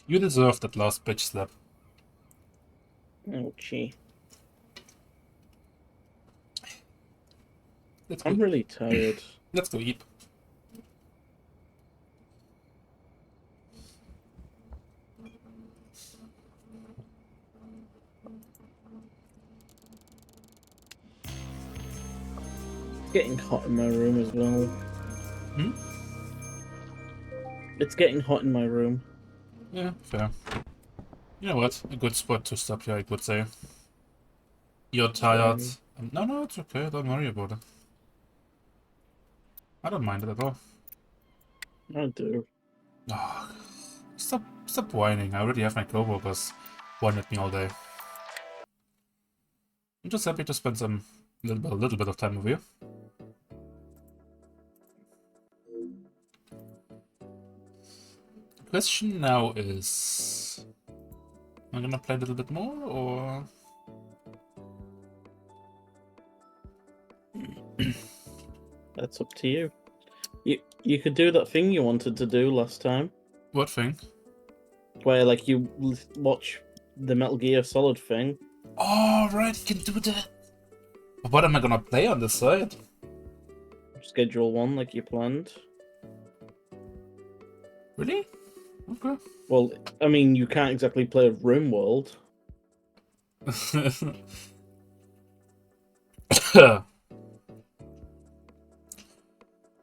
You deserve that last bitch slap. Oh, gee. Let's go. I'm really tired. Let's go eat. It's getting hot in my room as well. Hmm? It's getting hot in my room. Yeah, fair. You know what? A good spot to stop here, I would say. You're tired. No, it's okay. Don't worry about it. I don't mind it at all. I do. Oh, stop whining. I already have my coworkers whine at me all day. I'm just happy to spend some little bit of time with you. question now is, am I gonna play a little bit more, or? That's up to you. You could do that thing you wanted to do last time, What thing? where like you watch the Metal Gear Solid thing. Oh, right, you can do that. But what am I gonna play on this side? Schedule one like you planned. Really? Okay. Well, I mean, you can't exactly play RimWorld.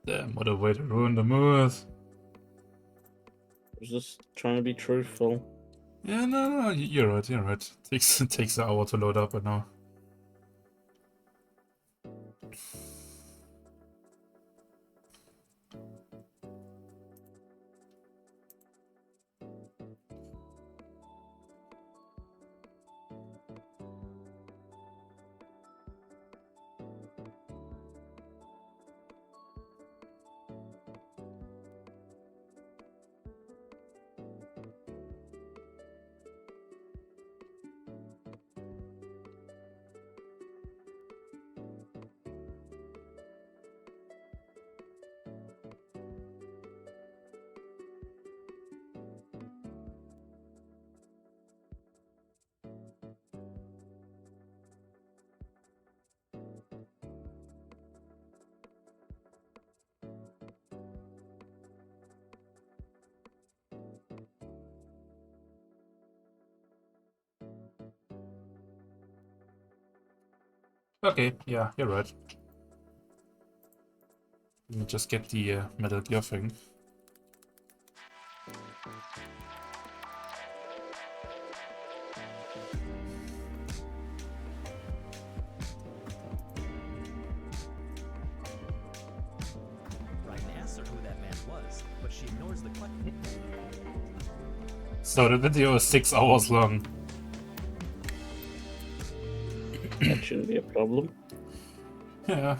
Damn, what a way to ruin the mood. I was just trying to be truthful. Yeah, no, you're right, you're right. It takes an hour to load up, I know. Okay, yeah, you're right. Let me just get the Metal Gear thing. So the video is 6 hours long. That shouldn't be a problem. Yeah.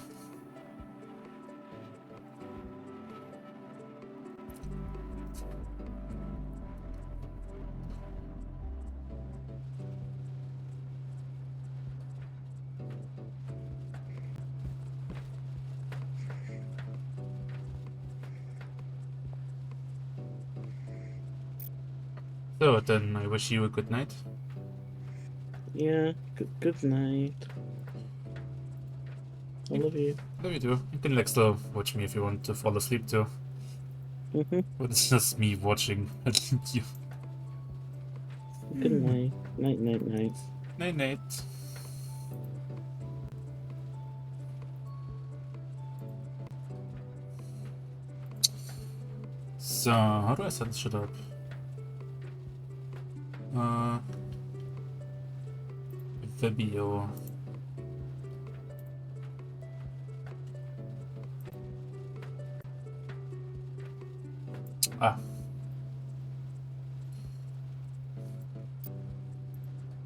So then I wish you a good night. Yeah, good night. I love you. Love you too. You can like still watch me if you want to fall asleep too. But it's just me watching you. Good night. Night, night, night. Night night. So, how do I set this shit up? Video. Ah.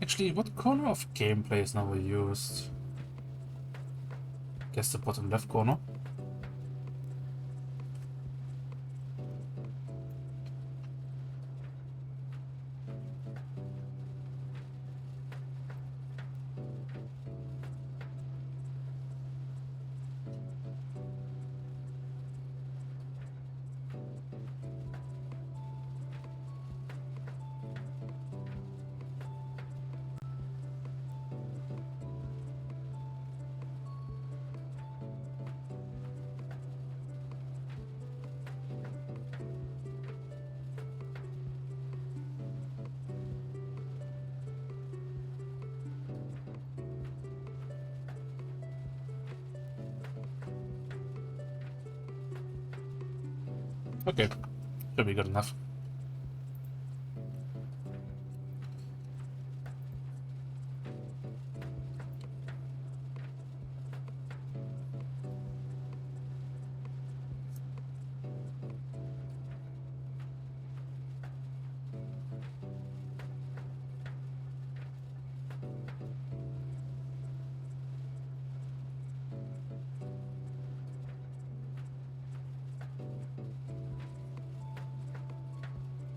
Actually, what corner of gameplay is now used? Guess the bottom left corner. Okay, should be good enough.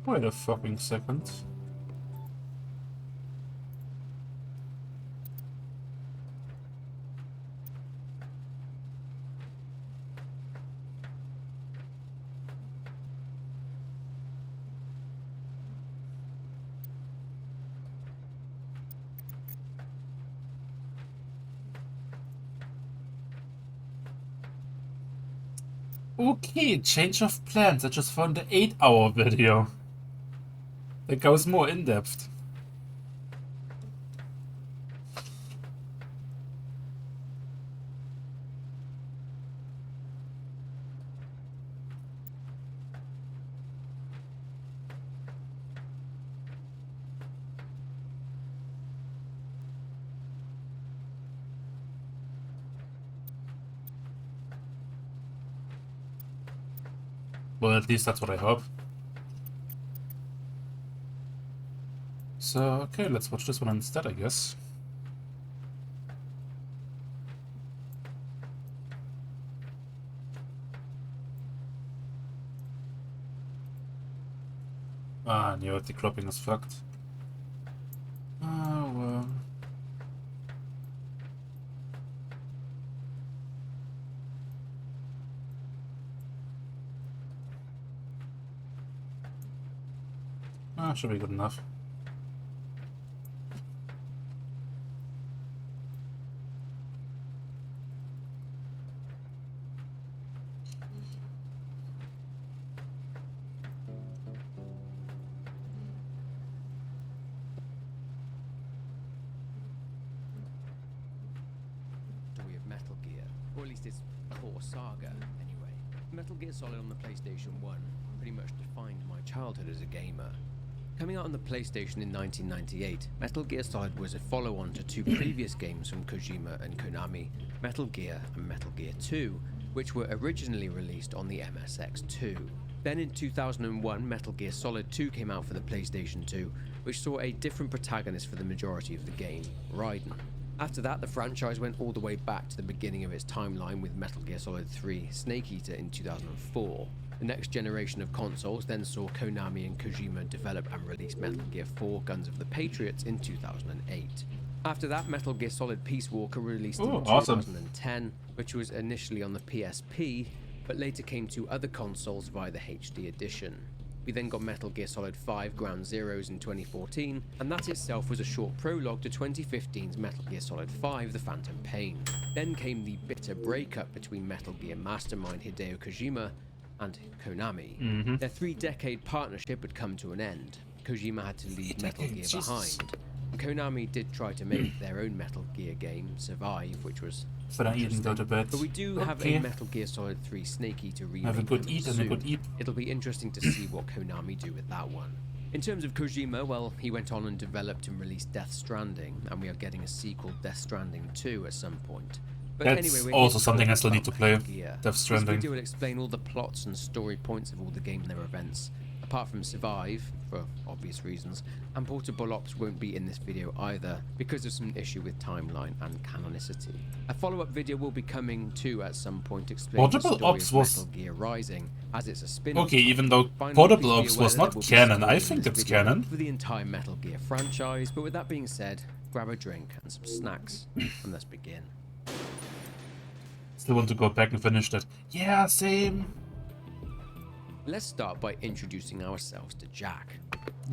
Wait a fucking second. Okay, change of plans. I just found the 8-hour video. That goes more in depth. Well, at least that's what I hope. So, okay, let's watch this one instead, I guess. Ah, no, the cropping is fucked. Ah, well. Ah, should be good enough. Story of Metal Gear, or at least its core saga, anyway. Metal Gear Solid on the PlayStation 1 pretty much defined my childhood as a gamer. Coming out on the PlayStation in 1998, Metal Gear Solid was a follow-on to two previous games from Kojima and Konami, Metal Gear and Metal Gear 2, which were originally released on the MSX2. Then in 2001, Metal Gear Solid 2 came out for the PlayStation 2, which saw a different protagonist for the majority of the game, Raiden. After that, the franchise went all the way back to the beginning of its timeline with Metal Gear Solid 3 Snake Eater in 2004. The next generation of consoles then saw Konami and Kojima develop and release Metal Gear 4 Guns of the Patriots in 2008. After that, Metal Gear Solid Peace Walker released in 2010, which was initially on the PSP, but later came to other consoles via the HD edition. We then got Metal Gear Solid 5 Ground Zeroes in 2014, and that itself was a short prologue to 2015's Metal Gear Solid 5 The Phantom Pain. Then came the bitter breakup between Metal Gear mastermind Hideo Kojima and Konami. Their 3-decade partnership had come to an end. Kojima had to leave Metal Gear behind. Konami did try to make their own Metal Gear game, Survive, which was Eat and go to bed. but we do have a Metal Gear Solid 3 Snake Eater remake. Have a good eat and a good eat. It'll be interesting to see what Konami do with that one. In terms of Kojima, well, he went on and developed and released Death Stranding, and we are getting a sequel, Death Stranding 2, at some point. But That's anyway, also something I still need to play. Gear. Death Stranding. This video will explain all the plots and story points of all the game and their events. Apart from Survive, for obvious reasons, and Portable Ops won't be in this video either, because of some issue with timeline and canonicity. A follow-up video will be coming too at some point explaining the story of Metal Gear Rising, as it's a spin-off. Okay, even though Finally, Portable please be Ops aware was that there not will be canon, I spoilers in think this it's video canon. for the entire Metal Gear franchise, but with that being said, grab a drink and some snacks, and let's begin. Still want to go back and finish that. Yeah, same. Let's start by introducing ourselves to Jack.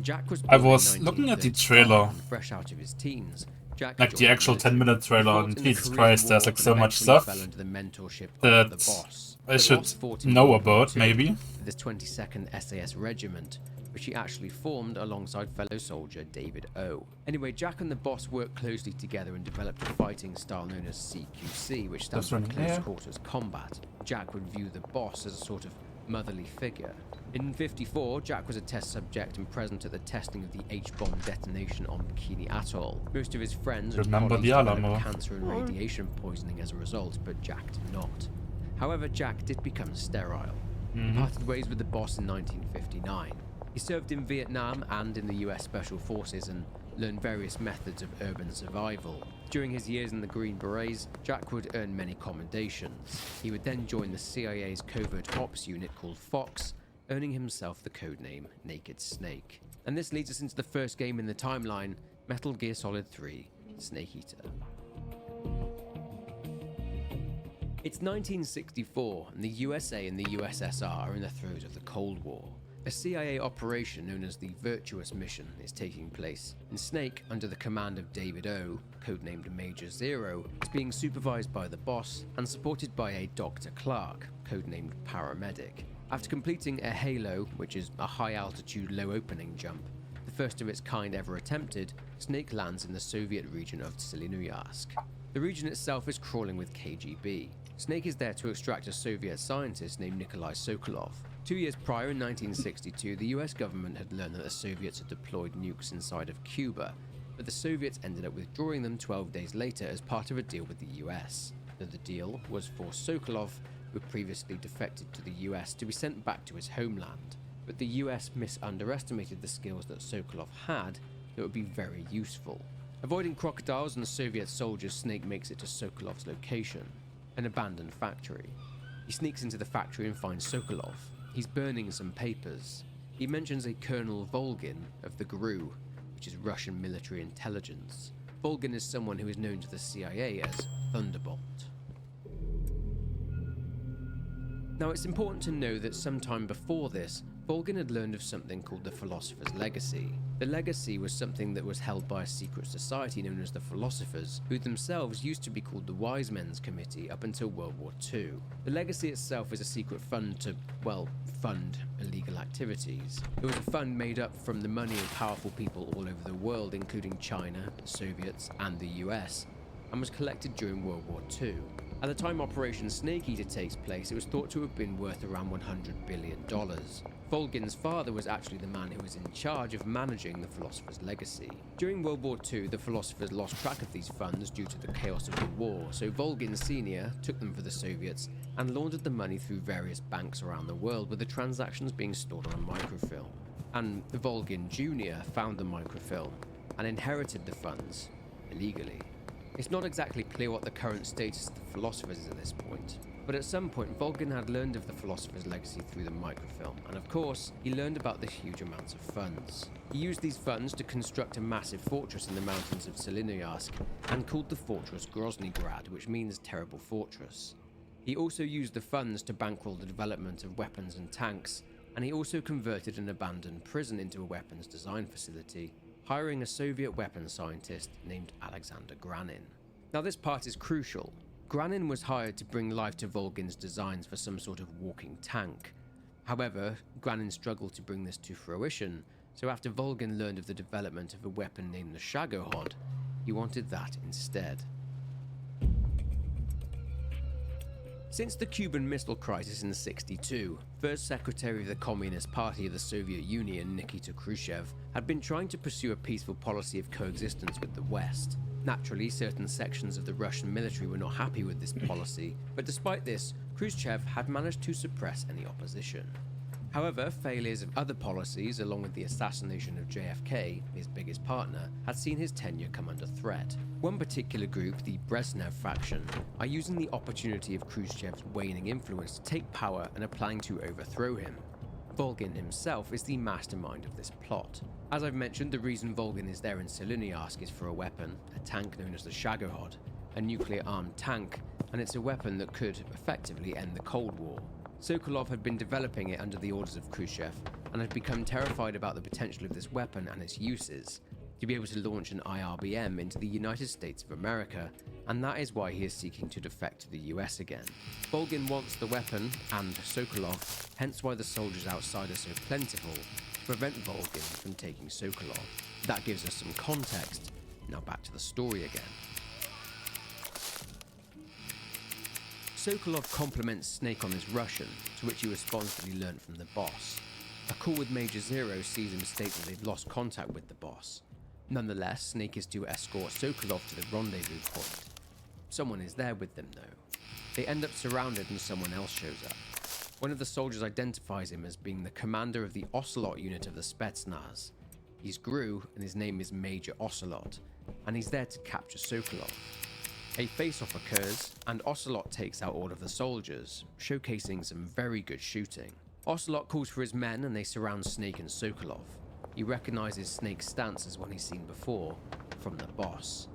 Jack was I born in was looking at the 1935 trailer. and fresh out of his teens. Jack Like the joined actual military. 10-minute trailer, He fought and in the Jesus Korean Christ, there's War like and so much eventually stuff fell under the mentorship of that the boss. I The should boss fought in know World War about, II maybe. with his 22nd SAS Regiment, which he actually formed alongside fellow soldier David O. Anyway, Jack and the boss worked closely together and developed a fighting style known as CQC, which stands for Close Quarters Combat. Jack would view the boss as a sort of motherly figure. In '54, Jack was a test subject and present at the testing of the H-bomb detonation on Bikini Atoll. Most of his friends and Remember colleagues the Alamo. developed cancer and radiation poisoning as a result, but Jack did not. However, Jack did become sterile. He parted ways with the boss in 1959. He served in Vietnam and in the US Special Forces and learned various methods of urban survival. During his years in the Green Berets, Jack would earn many commendations. He would then join the CIA's covert ops unit called Fox, earning himself the codename Naked Snake. And this leads us into the first game in the timeline, Metal Gear Solid 3: Snake Eater. It's 1964, and the USA and the USSR are in the throes of the Cold War. A CIA operation known as the Virtuous Mission is taking place, and Snake, under the command of David O, codenamed Major Zero, is being supervised by the boss and supported by a Dr. Clark, codenamed Paramedic. After completing a Halo, which is a high-altitude, low-opening jump, the first of its kind ever attempted, Snake lands in the Soviet region of Tselinoyarsk. The region itself is crawling with KGB. Snake is there to extract a Soviet scientist named Nikolai Sokolov. 2 years prior, in 1962, the US government had learned that the Soviets had deployed nukes inside of Cuba, but the Soviets ended up withdrawing them 12 days later as part of a deal with the US. The deal was for Sokolov, who had previously defected to the US, to be sent back to his homeland. But the US underestimated the skills that Sokolov had that would be very useful. Avoiding crocodiles and Soviet soldiers, Snake makes it to Sokolov's location, an abandoned factory. He sneaks into the factory and finds Sokolov. He's burning some papers. He mentions a Colonel Volgin of the GRU, which is Russian military intelligence. Volgin is someone who is known to the CIA as Thunderbolt. Now, it's important to know that sometime before this, Volgin had learned of something called the Philosopher's Legacy. The legacy was something that was held by a secret society known as the Philosophers, who themselves used to be called the Wise Men's Committee up until World War II. The legacy itself is a secret fund to, well, fund illegal activities. It was a fund made up from the money of powerful people all over the world, including China, the Soviets, and the US, and was collected during World War II. At the time Operation Snake Eater takes place, it was thought to have been worth around $100 billion. Volgin's father was actually the man who was in charge of managing the Philosopher's Legacy. During World War II, the Philosophers lost track of these funds due to the chaos of the war, so Volgin Sr. took them for the Soviets and laundered the money through various banks around the world, with the transactions being stored on a microfilm. And Volgin Jr. found the microfilm and inherited the funds illegally. It's not exactly clear what the current status of the Philosophers is at this point, but at some point Volgin had learned of the Philosopher's Legacy through the microfilm, and of course, he learned about the huge amounts of funds. He used these funds to construct a massive fortress in the mountains of Tselinoyarsk, and called the fortress Groznygrad, which means terrible fortress. He also used the funds to bankroll the development of weapons and tanks, and he also converted an abandoned prison into a weapons design facility, hiring a Soviet weapons scientist named Alexander Granin. Now, this part is crucial. Granin was hired to bring life to Volgin's designs for some sort of walking tank. However, Granin struggled to bring this to fruition, so after Volgin learned of the development of a weapon named the Shagohod, he wanted that instead. Since the Cuban Missile Crisis in '62, First Secretary of the Communist Party of the Soviet Union, Nikita Khrushchev, had been trying to pursue a peaceful policy of coexistence with the West. Naturally, certain sections of the Russian military were not happy with this policy, but despite this, Khrushchev had managed to suppress any opposition. However, failures of other policies, along with the assassination of JFK, his biggest partner, had seen his tenure come under threat. One particular group, the Brezhnev faction, are using the opportunity of Khrushchev's waning influence to take power and are planning to overthrow him. Volgin himself is the mastermind of this plot. As I've mentioned, the reason Volgin is there in Tselinoyarsk is for a weapon, a tank known as the Shagohod, a nuclear-armed tank, and it's a weapon that could effectively end the Cold War. Sokolov had been developing it under the orders of Khrushchev and had become terrified about the potential of this weapon and its uses, to be able to launch an IRBM into the United States of America, and that is why he is seeking to defect to the US again. Volgin wants the weapon, and Sokolov, hence why the soldiers outside are so plentiful, to prevent Volgin from taking Sokolov. That gives us some context. Now back to the story again. Sokolov compliments Snake on his Russian, to which he responds that he learnt from the boss. A call with Major Zero sees him state that they've lost contact with the boss. Nonetheless, Snake is to escort Sokolov to the rendezvous point. Someone is there with them though. They end up surrounded and someone else shows up. One of the soldiers identifies him as being the commander of the Ocelot unit of the Spetsnaz. He's GRU and his name is Major Ocelot, and he's there to capture Sokolov. A face-off occurs, and Ocelot takes out all of the soldiers, showcasing some very good shooting. Ocelot calls for his men and they surround Snake and Sokolov. He recognizes Snake's stance as one he's seen before, from the boss.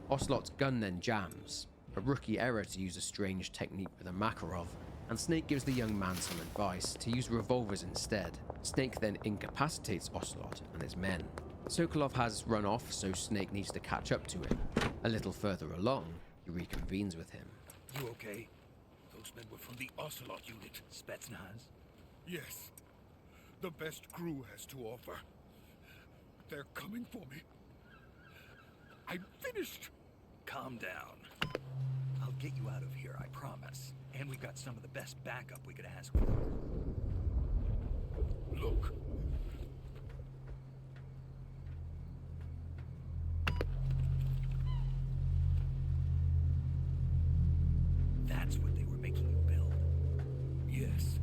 Ocelot's gun then jams, a rookie error to use a strange technique with a Makarov, and Snake gives the young man some advice to use revolvers instead. Snake then incapacitates Ocelot and his men. Sokolov has run off, so Snake needs to catch up to him. A little further along, he reconvenes with him. You okay? Those men were from the Ocelot unit. Spetsnaz? Yes. The best crew has to offer. They're coming for me. I'm finished. Calm down. I'll get you out of here, I promise. And we've got some of the best backup we could ask for. Look. That's what they were making you build. Yes.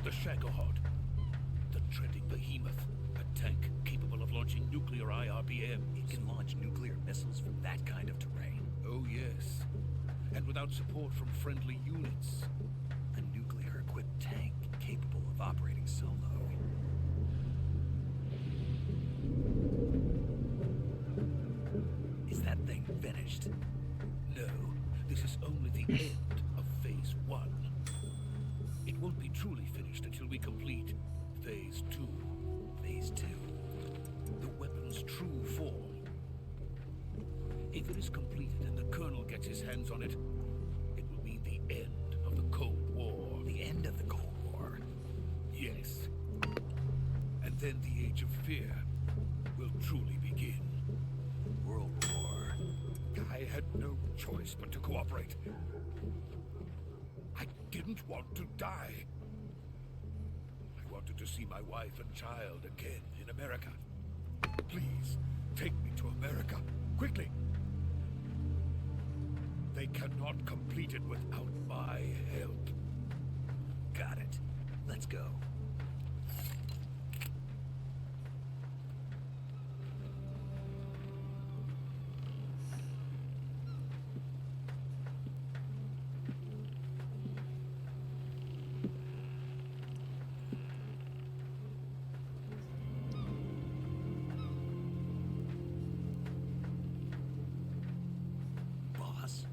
The Shagohod. The treading behemoth. A tank capable of launching nuclear IRBMs. It can launch nuclear missiles from that kind of terrain. Oh, yes. And without support from friendly units. A nuclear-equipped tank capable of operating solo. Is that thing finished? No, this is only the end of Phase 1. It won't be truly finished until we complete Phase 2. Phase 2. The weapon's true form. If it is completed and the Colonel gets his hands on it, it will mean the end of the Cold War. The end of the Cold War? Yes. And then the Age of Fear will truly begin. World War. I had no choice but to cooperate. I didn't want to die. I wanted to see my wife and child again in America. Please, take me to America, quickly. They cannot complete it without my help. Got it. Let's go. Boss?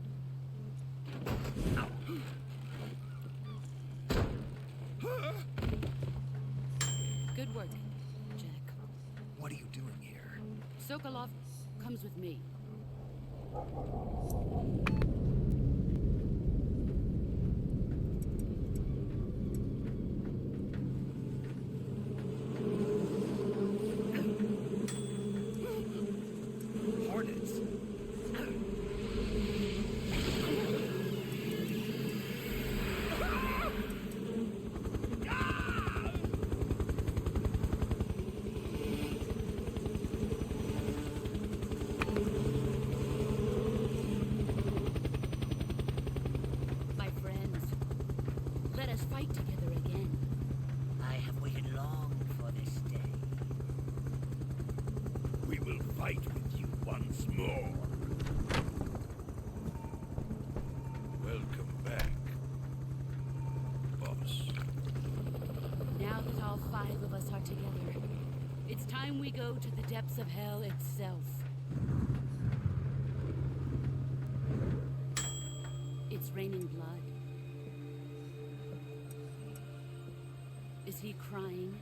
Good work, Jack. What are you doing here? Sokolov comes with me. Hornets? My friends, let us fight together again. I have waited long for this day. We will fight with you once more. Welcome back, boss. Now that all 5 of us are together, it's time we go to the depths of hell itself. It's raining blood. Is he crying?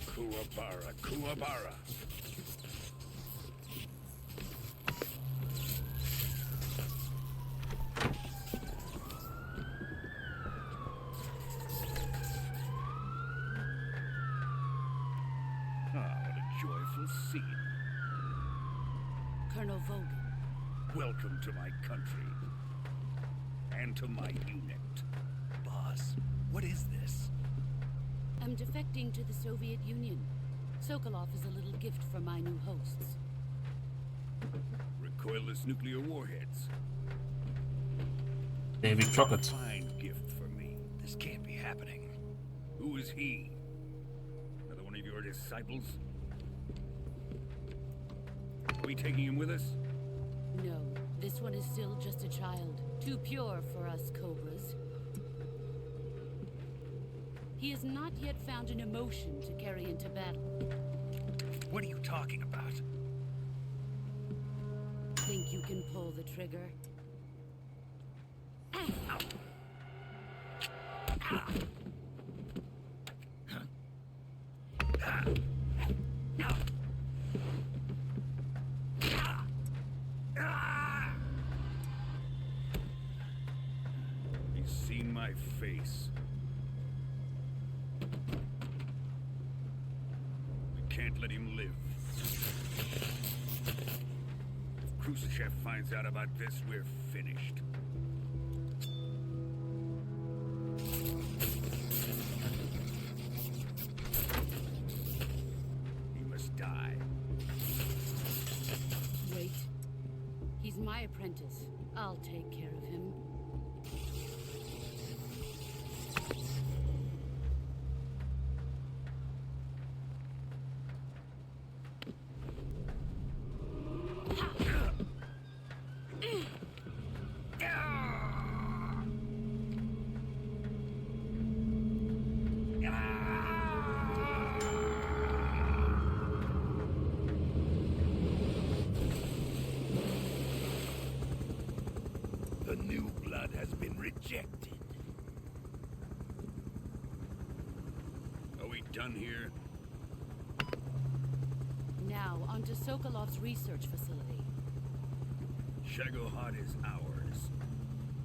Kuwabara, Kuwabara. Ah, what a joyful scene. Colonel Vogan. Welcome to my country. And to my unit. Boss, what is this? I'm defecting to the Soviet Union. Sokolov is a little gift for my new hosts. Recoilless nuclear warheads. Davy Crockett. Fine gift for me. This can't be happening. Who is he? Another one of your disciples? Are we taking him with us? No, this one is still just a child. Too pure for us Cobras. He has not yet found an emotion to carry into battle. What are you talking about? Think you can pull the trigger? He's seen my face. We can't let him live. If Khrushchev finds out about this, we're finished. He must die. Wait. He's my apprentice. I'll take care of him. The new blood has been rejected. Are we done here? Now, onto Sokolov's research facility. Shagohod is ours.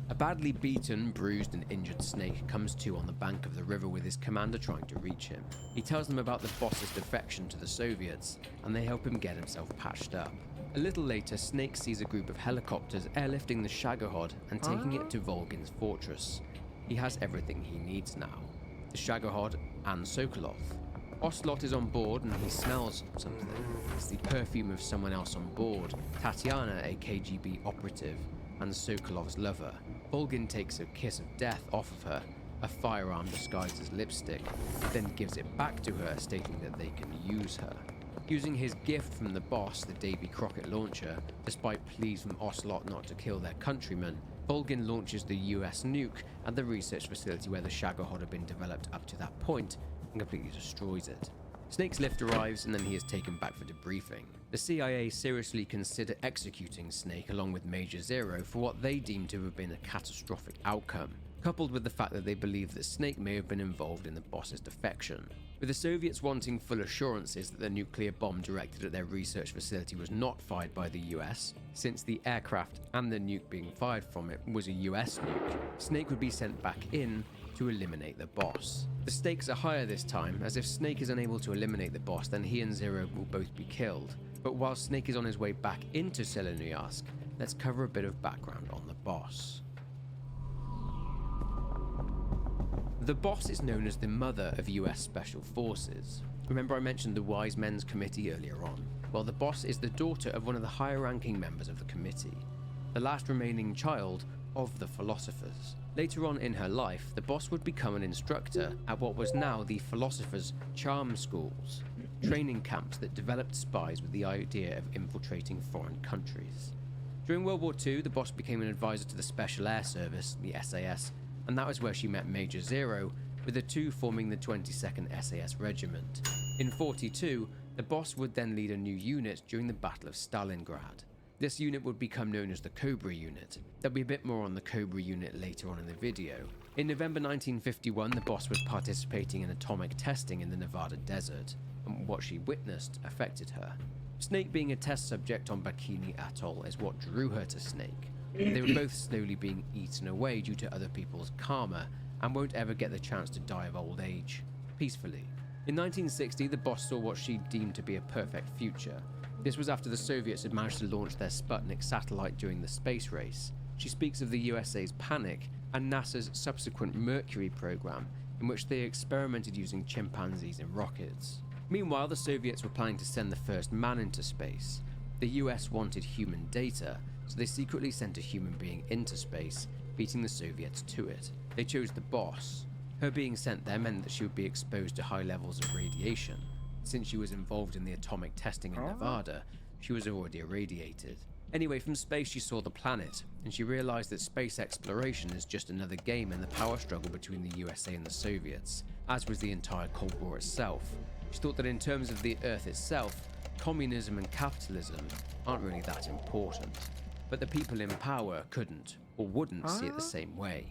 A badly beaten, bruised and injured Snake comes to on the bank of the river with his commander trying to reach him. He tells them about the boss's defection to the Soviets, and they help him get himself patched up. A little later, Snake sees a group of helicopters airlifting the Shagohod and taking it to Volgin's fortress. He has everything he needs now. The Shagohod and Sokolov. Ocelot is on board and he smells something. It's the perfume of someone else on board, Tatiana, a KGB operative, and Sokolov's lover. Volgin takes a kiss of death off of her, a firearm disguised as lipstick, then gives it back to her, stating that they can use her. Using his gift from the boss, the Davy Crockett launcher, despite pleas from Ocelot not to kill their countrymen, Volgin launches the US nuke at the research facility where the Shagohod had been developed up to that point and completely destroys it. Snake's lift arrives and then he is taken back for debriefing. The CIA seriously consider executing Snake along with Major Zero for what they deem to have been a catastrophic outcome, coupled with the fact that they believe that Snake may have been involved in the boss's defection. With the Soviets wanting full assurances that the nuclear bomb directed at their research facility was not fired by the US, since the aircraft and the nuke being fired from it was a US nuke, Snake would be sent back in to eliminate the boss. The stakes are higher this time, as if Snake is unable to eliminate the boss, then he and Zero will both be killed. But while Snake is on his way back into Selenoyarsk, let's cover a bit of background on the boss. The boss is known as the mother of US Special Forces. Remember I mentioned the Wise Men's Committee earlier on? Well, the boss is the daughter of one of the higher ranking members of the committee, the last remaining child of the philosophers. Later on in her life, the boss would become an instructor at what was now the Philosophers' Charm Schools, training camps that developed spies with the idea of infiltrating foreign countries. During World War II, the boss became an advisor to the Special Air Service, the SAS, and that was where she met Major Zero, with the two forming the 22nd SAS Regiment. In 1942, the boss would then lead a new unit during the Battle of Stalingrad. This unit would become known as the Cobra Unit. There'll be a bit more on the Cobra Unit later on in the video. In November 1951, the boss was participating in atomic testing in the Nevada desert, and what she witnessed affected her. Snake being a test subject on Bikini Atoll is what drew her to Snake. They were both slowly being eaten away due to other people's karma and won't ever get the chance to die of old age peacefully. In 1960, the boss saw what she deemed to be a perfect future. This was after the Soviets had managed to launch their Sputnik satellite during the space race. She speaks of the USA's Panic and NASA's subsequent Mercury program, in which they experimented using chimpanzees in rockets. Meanwhile, the Soviets were planning to send the first man into space. The US wanted human data, so they secretly sent a human being into space, beating the Soviets to it. They chose the boss. Her being sent there meant that she would be exposed to high levels of radiation. Since she was involved in the atomic testing in Nevada, she was already irradiated. Anyway, from space she saw the planet, and she realized that space exploration is just another game in the power struggle between the USA and the Soviets, as was the entire Cold War itself. She thought that in terms of the Earth itself, communism and capitalism aren't really that important. But the people in power couldn't, or wouldn't, see it the same way.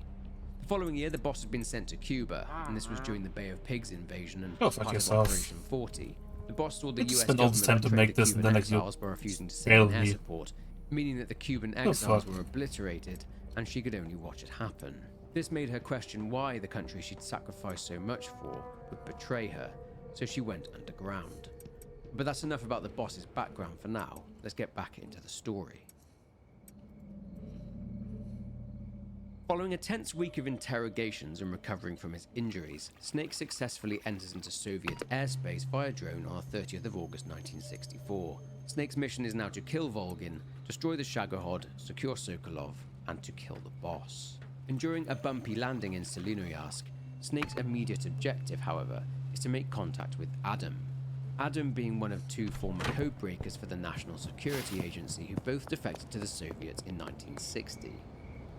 The following year, the boss had been sent to Cuba, and this was during the Bay of Pigs invasion and Go fuck part of yourself. Operation 40. The boss saw the Let's US spend all this time government to betray make the this and Cuban then, like, you exiles by refusing to fail send air me. support, meaning that the Cuban Oh, exiles fuck. were obliterated, and she could only watch it happen. This made her question why the country she'd sacrificed so much for would betray her, so she went underground. But that's enough about the boss's background for now. Let's get back into the story. Following a tense week of interrogations and recovering from his injuries, Snake successfully enters into Soviet airspace via drone on the 30th of August 1964. Snake's mission is now to kill Volgin, destroy the Shagohod, secure Sokolov, and to kill the boss. And during a bumpy landing in Selinoyarsk, Snake's immediate objective, however, is to make contact with Adam. Adam being one of two former codebreakers for the National Security Agency who both defected to the Soviets in 1960.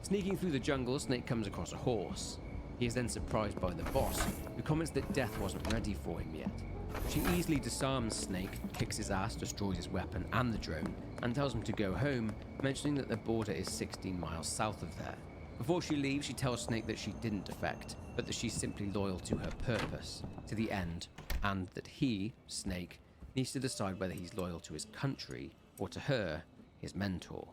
Sneaking through the jungle, Snake comes across a horse. He is then surprised by the boss, who comments that death wasn't ready for him yet. She easily disarms Snake, kicks his ass, destroys his weapon and the drone, and tells him to go home, mentioning that the border is 16 miles south of there. Before she leaves, she tells Snake that she didn't defect, but that she's simply loyal to her purpose, to the end, and that he, Snake, needs to decide whether he's loyal to his country, or to her, his mentor.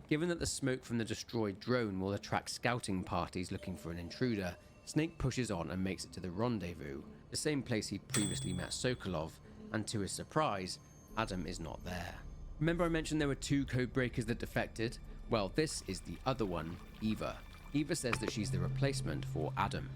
Given that the smoke from the destroyed drone will attract scouting parties looking for an intruder, Snake pushes on and makes it to the rendezvous, the same place he previously met Sokolov, and to his surprise, Adam is not there. Remember I mentioned there were two codebreakers that defected? Well, this is the other one, Eva. Eva says that she's the replacement for Adam.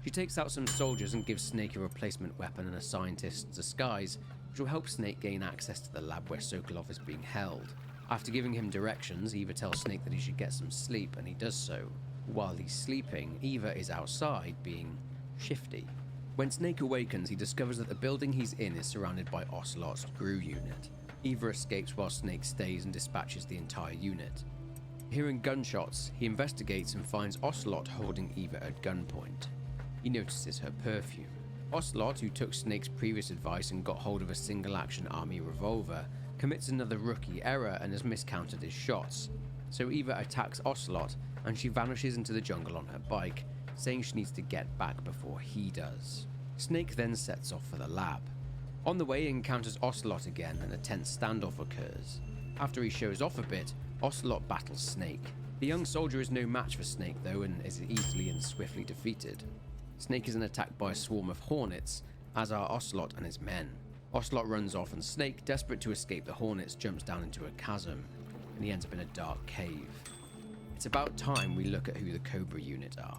She takes out some soldiers and gives Snake a replacement weapon and a scientist's disguise, which will help Snake gain access to the lab where Sokolov is being held. After giving him directions, Eva tells Snake that he should get some sleep, and he does so. While he's sleeping, Eva is outside, being shifty. When Snake awakens, he discovers that the building he's in is surrounded by Ocelot's GRU unit. Eva escapes while Snake stays and dispatches the entire unit. Hearing gunshots, he investigates and finds Ocelot holding Eva at gunpoint. He notices her perfume. Ocelot, who took Snake's previous advice and got hold of a single-action army revolver, commits another rookie error and has miscounted his shots. So Eva attacks Ocelot and she vanishes into the jungle on her bike, saying she needs to get back before he does. Snake then sets off for the lab. On the way, he encounters Ocelot again and a tense standoff occurs. After he shows off a bit, Ocelot battles Snake. The young soldier is no match for Snake though and is easily and swiftly defeated. Snake is then attacked by a swarm of hornets, as are Ocelot and his men. Ocelot runs off and Snake, desperate to escape the hornets, jumps down into a chasm, and he ends up in a dark cave. It's about time we look at who the Cobra unit are.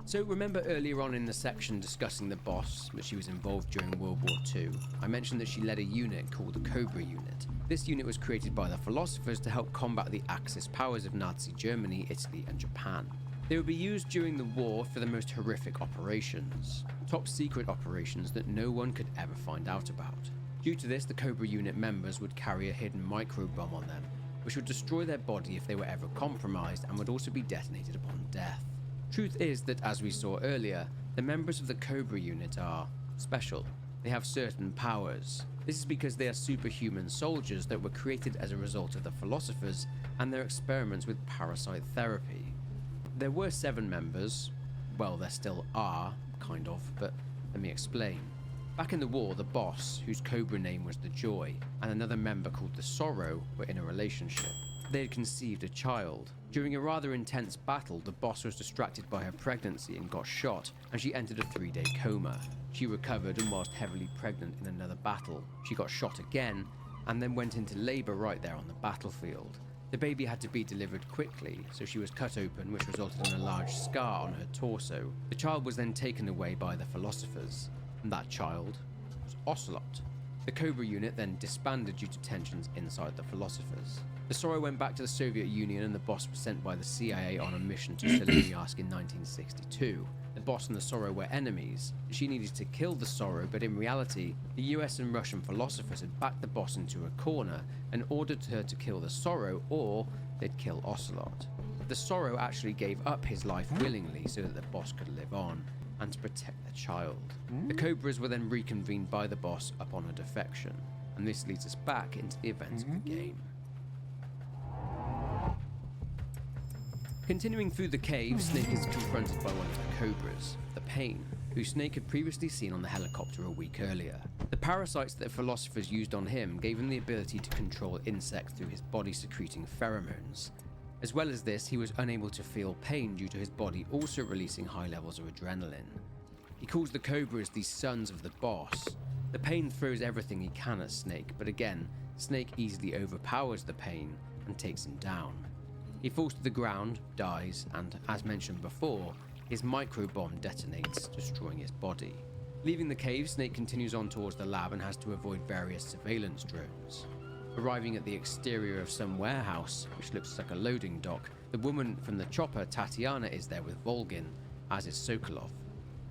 So remember earlier on in the section discussing the boss, that she was involved during World War II, I mentioned that she led a unit called the Cobra unit. This unit was created by the philosophers to help combat the Axis powers of Nazi Germany, Italy and Japan. They would be used during the war for the most horrific operations, top secret operations that no one could ever find out about. Due to this, the Cobra unit members would carry a hidden microbomb on them, which would destroy their body if they were ever compromised and would also be detonated upon death. Truth is that, as we saw earlier, the members of the Cobra unit are special. They have certain powers. This is because they are superhuman soldiers that were created as a result of the philosophers and their experiments with parasite therapy. There were 7 members. Well, there still are, kind of, but let me explain. Back in the war, the boss, whose Cobra name was the Joy, and another member called the Sorrow were in a relationship. They had conceived a child. During a rather intense battle, the boss was distracted by her pregnancy and got shot, and she entered a 3-day coma. She recovered, and whilst heavily pregnant in another battle, she got shot again, and then went into labor right there on the battlefield. The baby had to be delivered quickly, so she was cut open, which resulted in a large scar on her torso. The child was then taken away by the philosophers, and that child was Ocelot. The Cobra unit then disbanded due to tensions inside the Philosophers. The Sorrow went back to the Soviet Union, and the boss was sent by the CIA on a mission to Seleniask in 1962. The boss and the Sorrow were enemies. She needed to kill the Sorrow, but in reality, the US and Russian philosophers had backed the boss into a corner and ordered her to kill the Sorrow, or they'd kill Ocelot. The Sorrow actually gave up his life willingly so that the boss could live on, and to protect the child. The Cobras were then reconvened by the boss upon a defection, and this leads us back into the events of the game. Continuing through the cave, Snake is confronted by one of the Cobras, the Pain, who Snake had previously seen on the helicopter a week earlier. The parasites that the philosophers used on him gave him the ability to control insects through his body secreting pheromones. As well as this, he was unable to feel pain due to his body also releasing high levels of adrenaline. He calls the Cobras the sons of the boss. The Pain throws everything he can at Snake, but again, Snake easily overpowers the Pain and takes him down. He falls to the ground, dies, and as mentioned before, his microbomb detonates, destroying his body. Leaving the cave, Snake continues on towards the lab and has to avoid various surveillance drones. Arriving at the exterior of some warehouse, which looks like a loading dock, the woman from the chopper, Tatiana, is there with Volgin, as is Sokolov.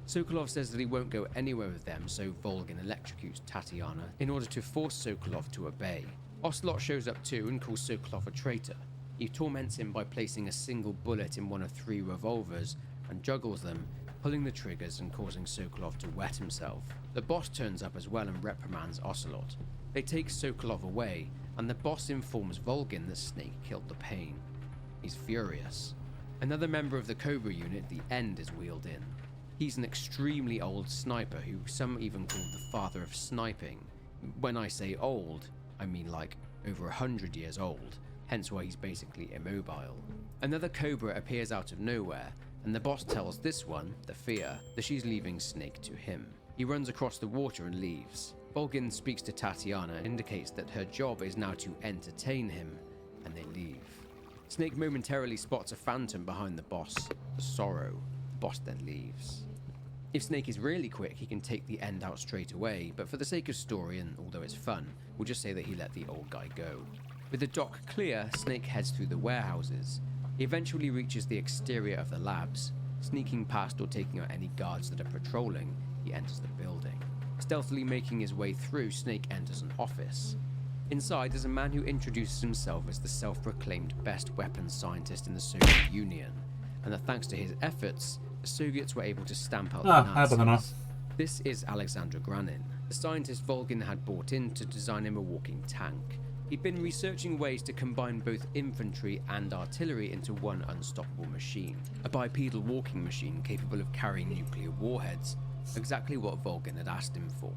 Sokolov says that he won't go anywhere with them, so Volgin electrocutes Tatiana in order to force Sokolov to obey. Ocelot shows up too and calls Sokolov a traitor. He torments him by placing a single bullet in one of 3 revolvers and juggles them, pulling the triggers and causing Sokolov to wet himself. The boss turns up as well and reprimands Ocelot. They take Sokolov away, and the boss informs Volgin that Snake killed the Pain. He's furious. Another member of the Cobra unit, the End, is wheeled in. He's an extremely old sniper who some even call the father of sniping. When I say old, I mean like over 100 years old, hence why he's basically immobile. Another Cobra appears out of nowhere, and the boss tells this one, the Fear, that she's leaving Snake to him. He runs across the water and leaves. Volgin speaks to Tatiana and indicates that her job is now to entertain him, and they leave. Snake momentarily spots a phantom behind the boss, the Sorrow. The boss then leaves. If Snake is really quick, he can take the End out straight away, but for the sake of story, and although it's fun, we'll just say that he let the old guy go. With the dock clear, Snake heads through the warehouses. He eventually reaches the exterior of the labs. Sneaking past or taking out any guards that are patrolling, he enters the building. Stealthily making his way through, Snake enters an office. Inside is a man who introduces himself as the self-proclaimed best weapons scientist in the Soviet Union, and that thanks to his efforts, the Soviets were able to stamp out the Nazis. This is Alexander Granin, the scientist Volgin had brought in to design him a walking tank. He'd been researching ways to combine both infantry and artillery into one unstoppable machine, a bipedal walking machine capable of carrying nuclear warheads, exactly what Volgin had asked him for.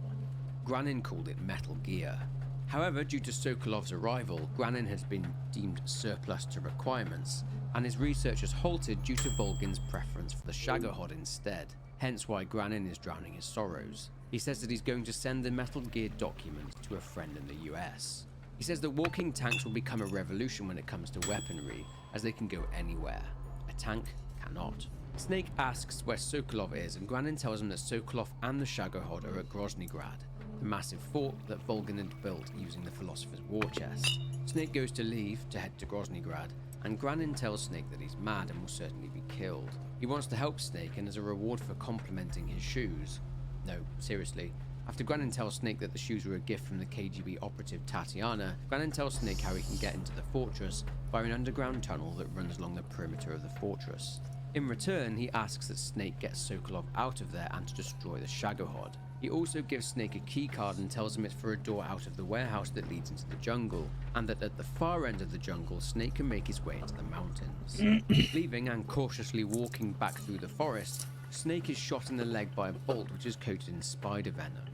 Granin called it Metal Gear. However, due to Sokolov's arrival, Granin has been deemed surplus to requirements, and his research has halted due to Volgin's preference for the Shagohod instead, hence why Granin is drowning his sorrows. He says that he's going to send the Metal Gear document to a friend in the US. He says that walking tanks will become a revolution when it comes to weaponry, as they can go anywhere. A tank cannot. Snake asks where Sokolov is, and Granin tells him that Sokolov and the Shagohod are at Groznygrad, the massive fort that Volgin had built using the Philosopher's War Chest. Snake goes to leave to head to Groznygrad, and Granin tells Snake that he's mad and will certainly be killed. He wants to help Snake, and as a reward for complimenting his shoes... No, seriously. After Granin tells Snake that the shoes were a gift from the KGB operative Tatiana, Granin tells Snake how he can get into the fortress via an underground tunnel that runs along the perimeter of the fortress. In return, he asks that Snake gets Sokolov out of there and to destroy the Shagohod. He also gives Snake a keycard and tells him it's for a door out of the warehouse that leads into the jungle, and that at the far end of the jungle, Snake can make his way into the mountains. Leaving and cautiously walking back through the forest, Snake is shot in the leg by a bolt which is coated in spider venom.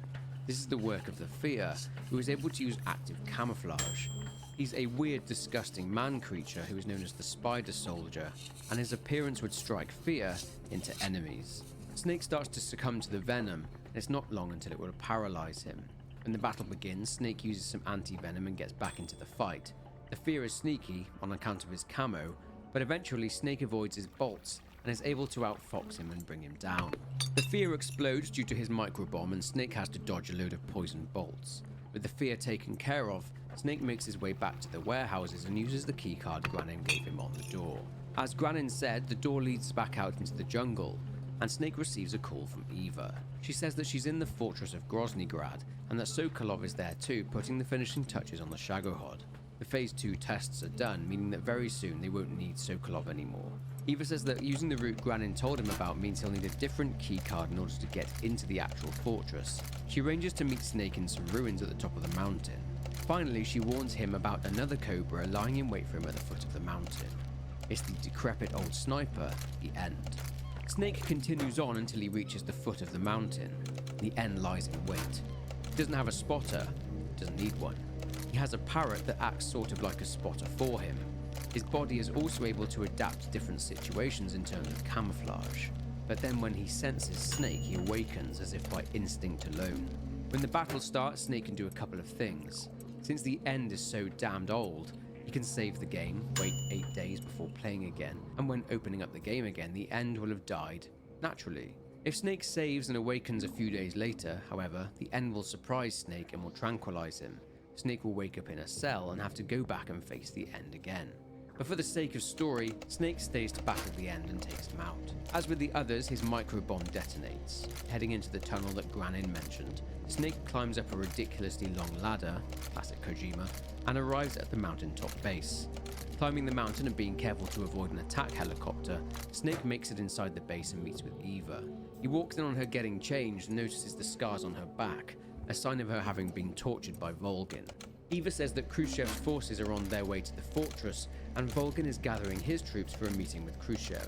This is the work of the Fear, who is able to use active camouflage. He's a weird, disgusting man creature who is known as the Spider Soldier, and his appearance would strike fear into enemies. Snake starts to succumb to the venom, and it's not long until it will paralyze him. When the battle begins, Snake uses some anti-venom and gets back into the fight. The Fear is sneaky on account of his camo, but eventually Snake avoids his bolts and is able to outfox him and bring him down. The Fear explodes due to his microbomb, and Snake has to dodge a load of poisoned bolts. With the fear taken care of, Snake makes his way back to the warehouses and uses the keycard Granin gave him on the door. As Granin said, the door leads back out into the jungle, and Snake receives a call from Eva. She says that she's in the fortress of Groznygrad, and that Sokolov is there too, putting the finishing touches on the Shagohod. The Phase 2 tests are done, meaning that very soon they won't need Sokolov anymore. Eva says that using the route Granin told him about means he'll need a different keycard in order to get into the actual fortress. She arranges to meet Snake in some ruins at the top of the mountain. Finally, she warns him about another Cobra lying in wait for him at the foot of the mountain. It's the decrepit old sniper, the End. Snake continues on until he reaches the foot of the mountain. The End lies in wait. He doesn't have a spotter, doesn't need one. He has a parrot that acts sort of like a spotter for him. His body is also able to adapt to different situations in terms of camouflage. But then when he senses Snake, he awakens as if by instinct alone. When the battle starts, Snake can do a couple of things. Since the End is so damned old, he can save the game, wait 8 days before playing again, and when opening up the game again, the End will have died naturally. If Snake saves and awakens a few days later, however, the End will surprise Snake and will tranquilize him. Snake will wake up in a cell and have to go back and face the End again. But for the sake of story, Snake stays to battle the End and takes him out. As with the others, his microbomb detonates. Heading into the tunnel that Granin mentioned, Snake climbs up a ridiculously long ladder, classic Kojima, and arrives at the mountaintop base. Climbing the mountain and being careful to avoid an attack helicopter, Snake makes it inside the base and meets with Eva. He walks in on her getting changed and notices the scars on her back, a sign of her having been tortured by Volgin. Eva says that Khrushchev's forces are on their way to the fortress, and Volgin is gathering his troops for a meeting with Khrushchev.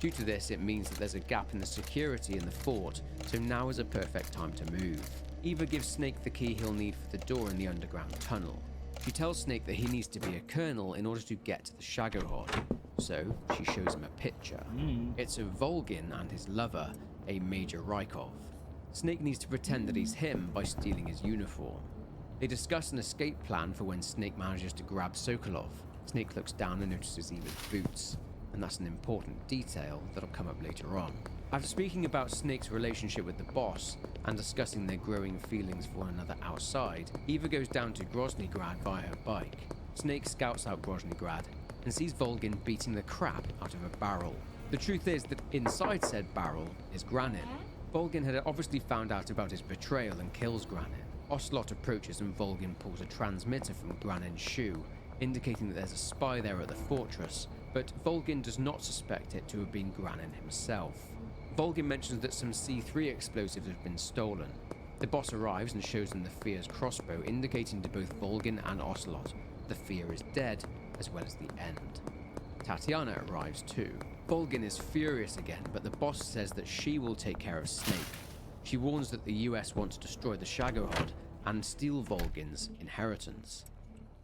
Due to this, it means that there's a gap in the security in the fort, so now is a perfect time to move. Eva gives Snake the key he'll need for the door in the underground tunnel. She tells Snake that he needs to be a colonel in order to get to the Shagohod, so she shows him a picture. It's of Volgin and his lover, a Major Rykov. Snake needs to pretend that he's him by stealing his uniform. They discuss an escape plan for when Snake manages to grab Sokolov. Snake looks down and notices Eva's boots, and that's an important detail that'll come up later on. After speaking about Snake's relationship with the boss and discussing their growing feelings for one another outside, Eva goes down to Groznygrad via her bike. Snake scouts out Groznygrad and sees Volgin beating the crap out of a barrel. The truth is that inside said barrel is Granin. Volgin had obviously found out about his betrayal and kills Granin. Ocelot approaches and Volgin pulls a transmitter from Granin's shoe, indicating that there's a spy there at the fortress, but Volgin does not suspect it to have been Granin himself. Volgin mentions that some C3 explosives have been stolen. The boss arrives and shows them the Fear's crossbow, indicating to both Volgin and Ocelot the Fear is dead, as well as the End. Tatiana arrives too. Volgin is furious again, but the boss says that she will take care of Snake. She warns that the US want to destroy the Shagohod and steal Volgin's inheritance.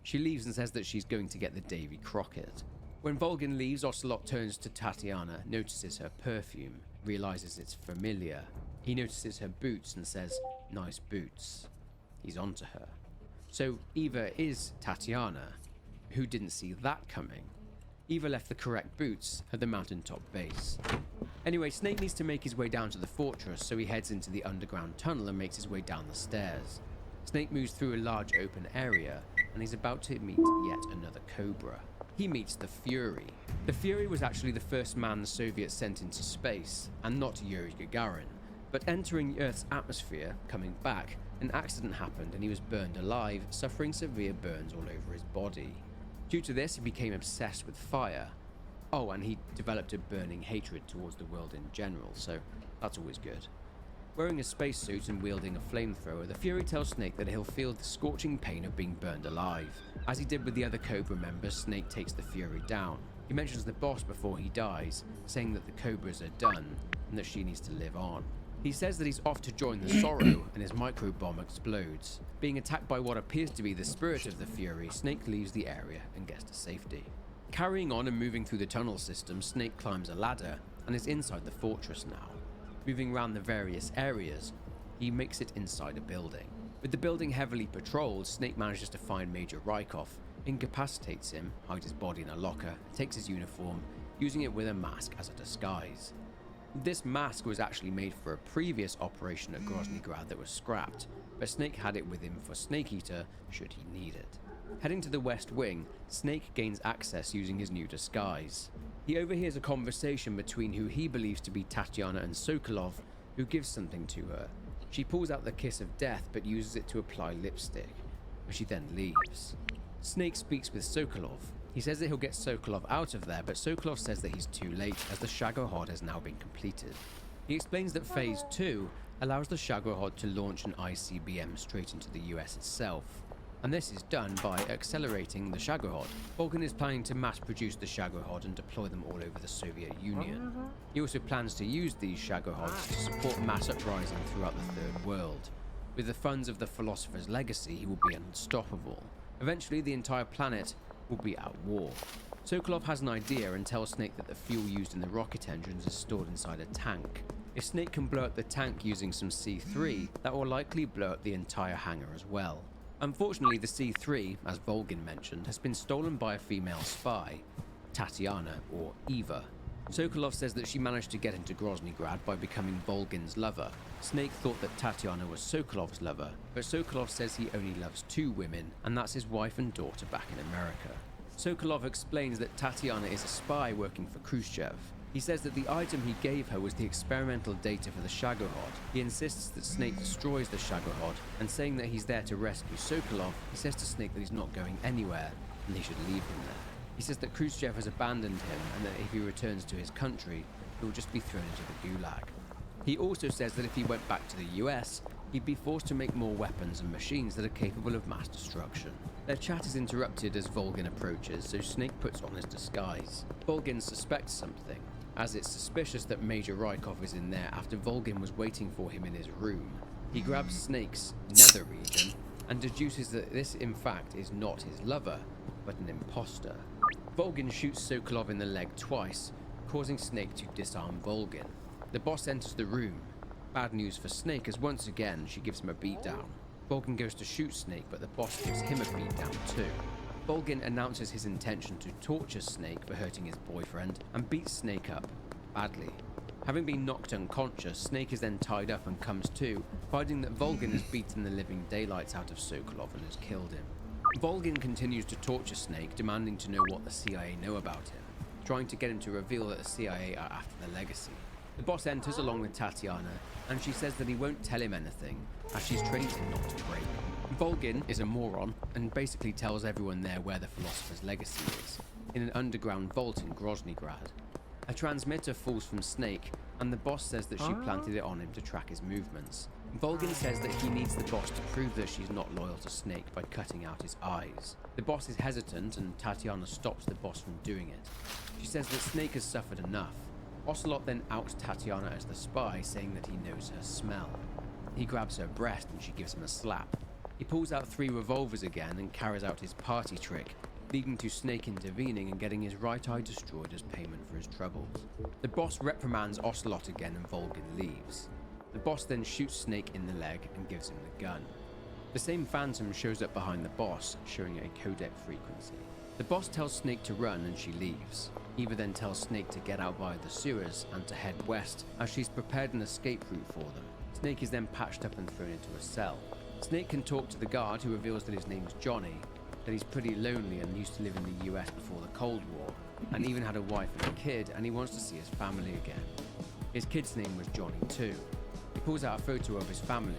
She leaves and says that she's going to get the Davy Crockett. When Volgin leaves, Ocelot turns to Tatiana, notices her perfume, realizes it's familiar. He notices her boots and says, "Nice boots." He's onto her. So Eva is Tatiana. Who didn't see that coming? Eva left the correct boots at the mountaintop base. Anyway, Snake needs to make his way down to the fortress, so he heads into the underground tunnel and makes his way down the stairs. Snake moves through a large open area, and he's about to meet yet another Cobra. He meets the Fury. The Fury was actually the first man the Soviets sent into space, and not Yuri Gagarin. But entering Earth's atmosphere, coming back, an accident happened and he was burned alive, suffering severe burns all over his body. Due to this, he became obsessed with fire. Oh, and he developed a burning hatred towards the world in general, so that's always good. Wearing a spacesuit and wielding a flamethrower, the Fury tells Snake that he'll feel the scorching pain of being burned alive. As he did with the other Cobra members, Snake takes the Fury down. He mentions the boss before he dies, saying that the Cobras are done and that she needs to live on. He says that he's off to join the Sorrow, and his microbomb explodes. Being attacked by what appears to be the spirit of the Fury, Snake leaves the area and gets to safety. Carrying on and moving through the tunnel system, Snake climbs a ladder and is inside the fortress now. Moving around the various areas, he makes it inside a building. With the building heavily patrolled, Snake manages to find Major Rykov, incapacitates him, hides his body in a locker, takes his uniform, using it with a mask as a disguise. This mask was actually made for a previous operation at Groznygrad that was scrapped, but Snake had it with him for Snake Eater should he need it. Heading to the West Wing, Snake gains access using his new disguise. He overhears a conversation between who he believes to be Tatiana and Sokolov, who gives something to her. She pulls out the kiss of death but uses it to apply lipstick, but she then leaves. Snake speaks with Sokolov. He says that he'll get Sokolov out of there, but Sokolov says that he's too late as the Shagohod has now been completed. He explains that Phase 2 allows the Shagohod to launch an ICBM straight into the US itself, and this is done by accelerating the Shagohod. Volgin is planning to mass produce the Shagohod and deploy them all over the Soviet Union. He also plans to use these Shagohods to support mass uprising throughout the Third World. With the funds of the Philosopher's Legacy, he will be unstoppable. Eventually, the entire planet will be at war. Sokolov has an idea and tells Snake that the fuel used in the rocket engines is stored inside a tank. If Snake can blow up the tank using some C3, that will likely blow up the entire hangar as well. Unfortunately, the C3, as Volgin mentioned, has been stolen by a female spy, Tatiana or Eva. Sokolov says that she managed to get into Groznygrad by becoming Volgin's lover. Snake thought that Tatiana was Sokolov's lover, but Sokolov says he only loves 2 women, and that's his wife and daughter back in America. Sokolov explains that Tatiana is a spy working for Khrushchev. He says that the item he gave her was the experimental data for the Shagohod. He insists that Snake destroys the Shagohod, and saying that he's there to rescue Sokolov, he says to Snake that he's not going anywhere, and he should leave him there. He says that Khrushchev has abandoned him, and that if he returns to his country, he will just be thrown into the Gulag. He also says that if he went back to the US, he'd be forced to make more weapons and machines that are capable of mass destruction. Their chat is interrupted as Volgin approaches, so Snake puts on his disguise. Volgin suspects something, as it's suspicious that Major Rykov is in there after Volgin was waiting for him in his room. He grabs Snake's nether region and deduces that this in fact is not his lover, but an imposter. Volgin shoots Sokolov in the leg twice, causing Snake to disarm Volgin. The boss enters the room. Bad news for Snake as once again she gives him a beatdown. Volgin goes to shoot Snake, but the boss gives him a beatdown too. Volgin announces his intention to torture Snake for hurting his boyfriend and beats Snake up badly. Having been knocked unconscious, Snake is then tied up and comes to, finding that Volgin has beaten the living daylights out of Sokolov and has killed him. Volgin continues to torture Snake, demanding to know what the CIA know about him, trying to get him to reveal that the CIA are after the legacy. The boss enters along with Tatiana, and she says that he won't tell him anything, as she's trained him not to break. Volgin is a moron, and basically tells everyone there where the Philosopher's Legacy is, in an underground vault in Groznygrad. A transmitter falls from Snake, and the boss says that she planted it on him to track his movements. Volgin says that he needs the boss to prove that she's not loyal to Snake by cutting out his eyes. The boss is hesitant, and Tatiana stops the boss from doing it. She says that Snake has suffered enough. Ocelot then outs Tatiana as the spy, saying that he knows her smell. He grabs her breast and she gives him a slap. He pulls out 3 revolvers again and carries out his party trick, leading to Snake intervening and getting his right eye destroyed as payment for his troubles. The boss reprimands Ocelot again and Volgin leaves. The boss then shoots Snake in the leg and gives him the gun. The same phantom shows up behind the boss, showing a codec frequency. The boss tells Snake to run and she leaves. Eva then tells Snake to get out via the sewers and to head west, as she's prepared an escape route for them. Snake is then patched up and thrown into a cell. Snake can talk to the guard, who reveals that his name's Johnny, that he's pretty lonely and used to live in the US before the Cold War, and even had a wife and a kid, and he wants to see his family again. His kid's name was Johnny too. He pulls out a photo of his family.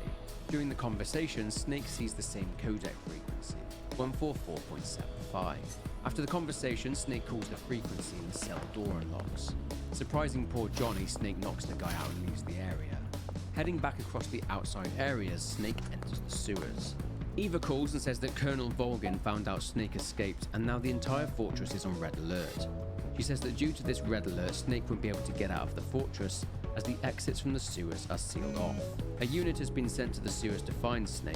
During the conversation, Snake sees the same codec frequency, 144.75. After the conversation, Snake calls the frequency and the cell door unlocks. Surprising poor Johnny, Snake knocks the guy out and leaves the area. Heading back across the outside areas, Snake enters the sewers. Eva calls and says that Colonel Volgin found out Snake escaped, and now the entire fortress is on red alert. She says that due to this red alert, Snake won't be able to get out of the fortress, as the exits from the sewers are sealed off. A unit has been sent to the sewers to find Snake,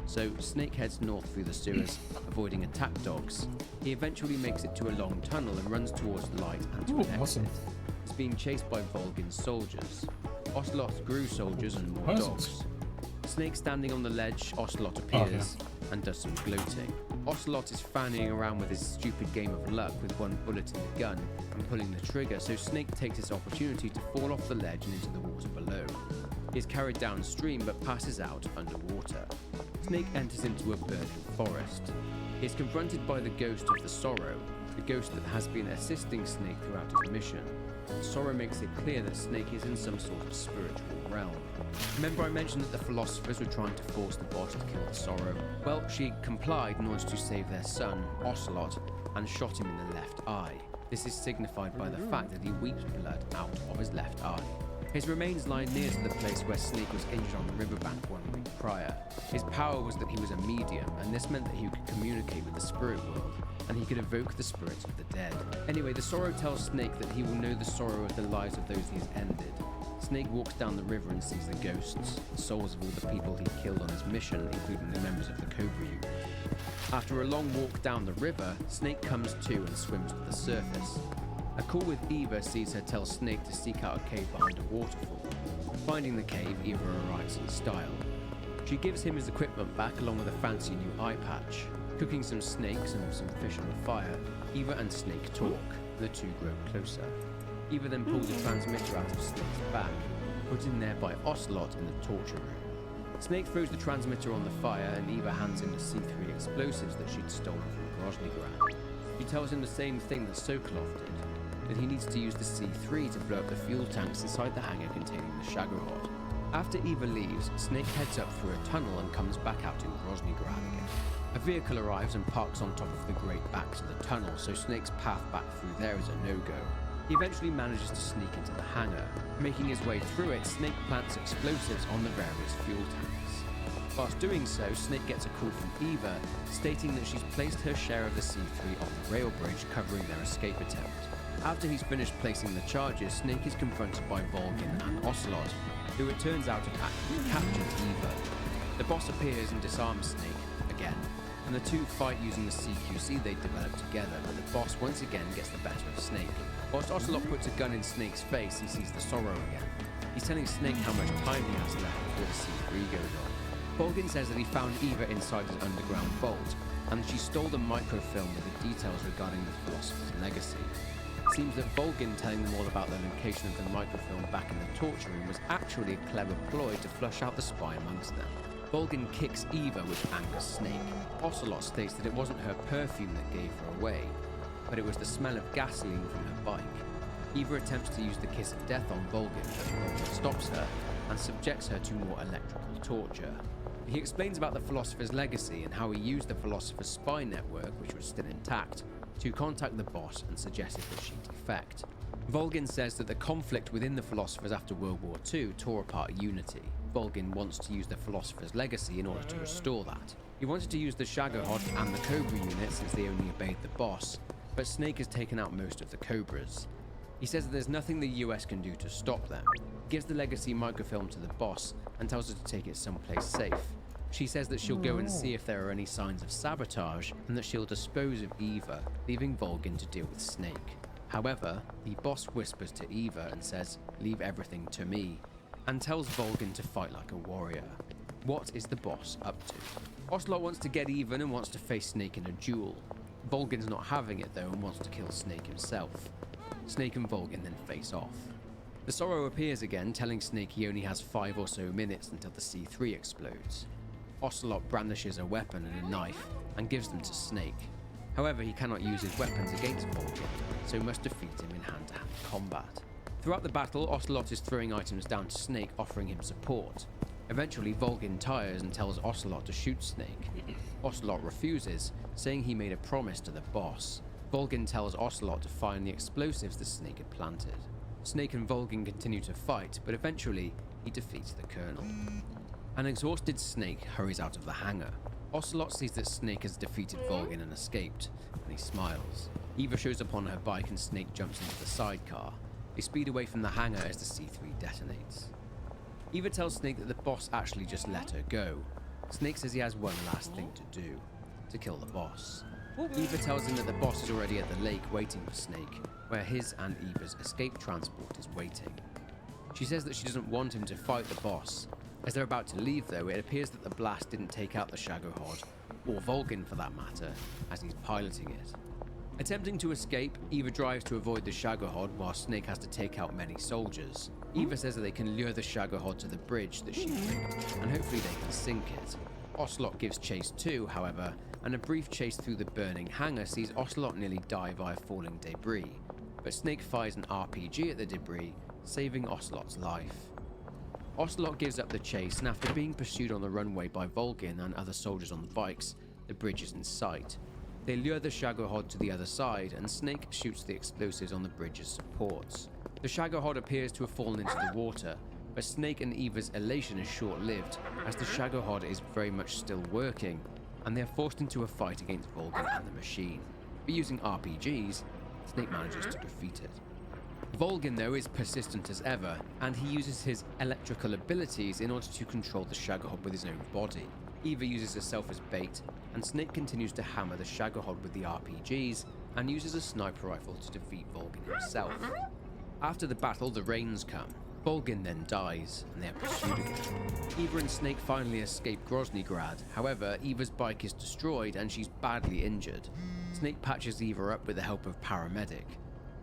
so Snake heads north through the sewers, avoiding attack dogs. He eventually makes it to a long tunnel and runs towards the light and to an exit. Awesome. He's being chased by Volgin's soldiers. Ocelot grew soldiers and more dogs. Snake standing on the ledge, Ocelot appears and does some gloating. Ocelot is fanning around with his stupid game of luck with one bullet in the gun and pulling the trigger, so Snake takes this opportunity to fall off the ledge and into the water below. He is carried downstream but passes out underwater. Snake enters into a burning forest. He is confronted by the ghost of the Sorrow, the ghost that has been assisting Snake throughout his mission. Sorrow makes it clear that Snake is in some sort of spiritual realm. Remember I mentioned that the philosophers were trying to force the boss to kill the Sorrow? Well, she complied in order to save their son, Ocelot, and shot him in the left eye. This is signified by the fact that he weeps blood out of his left eye. His remains lie near to the place where Snake was injured on the riverbank 1 week prior. His power was that he was a medium, and this meant that he could communicate with the spirit world, and he could evoke the spirits of the dead. Anyway, the Sorrow tells Snake that he will know the sorrow of the lives of those he has ended. Snake walks down the river and sees the ghosts, the souls of all the people he killed on his mission, including the members of the Cobra unit. After a long walk down the river, Snake comes to and swims to the surface. A call with Eva sees her tell Snake to seek out a cave behind a waterfall. Finding the cave, Eva arrives in style. She gives him his equipment back along with a fancy new eye patch. Cooking some snakes and some fish on the fire, Eva and Snake talk, and the two grow closer. Eva then pulls a transmitter out of Snake's back, put in there by Ocelot in the torture room. Snake throws the transmitter on the fire and Eva hands him the C3 explosives that she'd stolen from Groznygrad. She tells him the same thing that Sokolov did, that he needs to use the C3 to blow up the fuel tanks inside the hangar containing the Shagohod. After Eva leaves, Snake heads up through a tunnel and comes back out in Groznygrad again. A vehicle arrives and parks on top of the great backs of the tunnel, so Snake's path back through there is a no-go. He eventually manages to sneak into the hangar. Making his way through it, Snake plants explosives on the various fuel tanks. Whilst doing so, Snake gets a call from Eva, stating that she's placed her share of the C3 on the rail bridge, covering their escape attempt. After he's finished placing the charges, Snake is confronted by Volgin and Ocelot, who it turns out have actually captured Eva. The boss appears and disarms Snake, again, and the two fight using the CQC they developed together, but the boss once again gets the better of Snake. Whilst Ocelot puts a gun in Snake's face, he sees the Sorrow again. He's telling Snake how much time he has left before the C3 goes on. Volgin says that he found Eva inside his underground vault, and that she stole the microfilm with the details regarding the Philosopher's legacy. It seems that Volgin telling them all about the location of the microfilm back in the torture room was actually a clever ploy to flush out the spy amongst them. Volgin kicks Eva, which angers Snake. Ocelot states that it wasn't her perfume that gave her away, but it was the smell of gasoline from her bike. Eva attempts to use the kiss of death on Volgin, but Volgin stops her and subjects her to more electrical torture. He explains about the Philosopher's legacy and how he used the Philosopher's spy network, which was still intact, to contact the boss and suggested that she defect. Volgin says that the conflict within the Philosophers after World War II tore apart unity. Volgin wants to use the Philosopher's legacy in order to restore that. He wanted to use the Shagohod and the Cobra unit since they only obeyed the boss, but Snake has taken out most of the Cobras. He says that there's nothing the US can do to stop them. He gives the legacy microfilm to the boss and tells her to take it someplace safe. She says that she'll go and see if there are any signs of sabotage and that she'll dispose of Eva, leaving Volgin to deal with Snake. However, the boss whispers to Eva and says, "Leave everything to me," and tells Volgin to fight like a warrior. What is the boss up to? Ocelot wants to get even and wants to face Snake in a duel. Volgin's not having it though and wants to kill Snake himself. Snake and Volgin then face off. The Sorrow appears again, telling Snake he only has 5 or so minutes until the C3 explodes. Ocelot brandishes a weapon and a knife and gives them to Snake. However, he cannot use his weapons against Volgin, so must defeat him in hand-to-hand combat. Throughout the battle, Ocelot is throwing items down to Snake, offering him support. Eventually, Volgin tires and tells Ocelot to shoot Snake. Ocelot refuses, saying he made a promise to the boss. Volgin tells Ocelot to find the explosives the Snake had planted. Snake and Volgin continue to fight, but eventually, he defeats the Colonel. An exhausted Snake hurries out of the hangar. Ocelot sees that Snake has defeated Volgin and escaped, and he smiles. Eva shows up on her bike and Snake jumps into the sidecar. They speed away from the hangar as the C3 detonates. Eva tells Snake that the boss actually just let her go. Snake says he has one last thing to do, to kill the boss. Eva tells him that the boss is already at the lake waiting for Snake, where his and Eva's escape transport is waiting. She says that she doesn't want him to fight the boss. As they're about to leave though, it appears that the blast didn't take out the Shagohod, or Volgin for that matter, as he's piloting it. Attempting to escape, Eva drives to avoid the Shagohod while Snake has to take out many soldiers. Eva says that they can lure the Shagohod to the bridge that she's rigged, and hopefully they can sink it. Ocelot gives chase too, however, and a brief chase through the burning hangar sees Ocelot nearly die via falling debris, but Snake fires an RPG at the debris, saving Ocelot's life. Ocelot gives up the chase, and after being pursued on the runway by Volgin and other soldiers on the bikes, the bridge is in sight. They lure the Shagohod to the other side, and Snake shoots the explosives on the bridge's supports. The Shagohod appears to have fallen into the water, but Snake and Eva's elation is short-lived, as the Shagohod is very much still working, and they are forced into a fight against Volgin and the machine. But using RPGs, Snake manages to defeat it. Volgin, though, is persistent as ever, and he uses his electrical abilities in order to control the Shagohod with his own body. Eva uses herself as bait, and Snake continues to hammer the Shagohod with the RPGs, and uses a sniper rifle to defeat Volgin himself. After the battle, the rains come. Volgin then dies, and they are pursued again. Eva and Snake finally escape Groznygrad. However, Eva's bike is destroyed, and she's badly injured. Snake patches Eva up with the help of paramedic.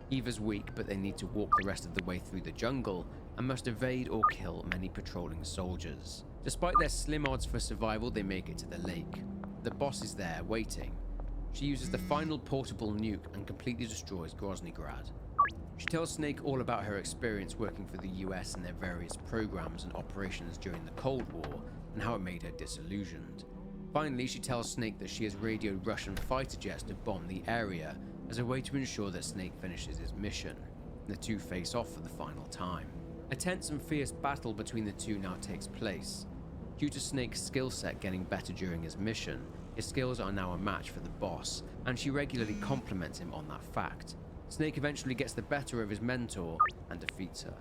Eva's weak, but they need to walk the rest of the way through the jungle and must evade or kill many patrolling soldiers. Despite their slim odds for survival, they make it to the lake. The boss is there, waiting. She uses the final portable nuke and completely destroys Groznygrad. She tells Snake all about her experience working for the US and their various programs and operations during the Cold War, and how it made her disillusioned. Finally, she tells Snake that she has radioed Russian fighter jets to bomb the area as a way to ensure that Snake finishes his mission. The two face off for the final time. A tense and fierce battle between the two now takes place. Due to Snake's skill set getting better during his mission, his skills are now a match for the boss, and she regularly compliments him on that fact. Snake eventually gets the better of his mentor and defeats her.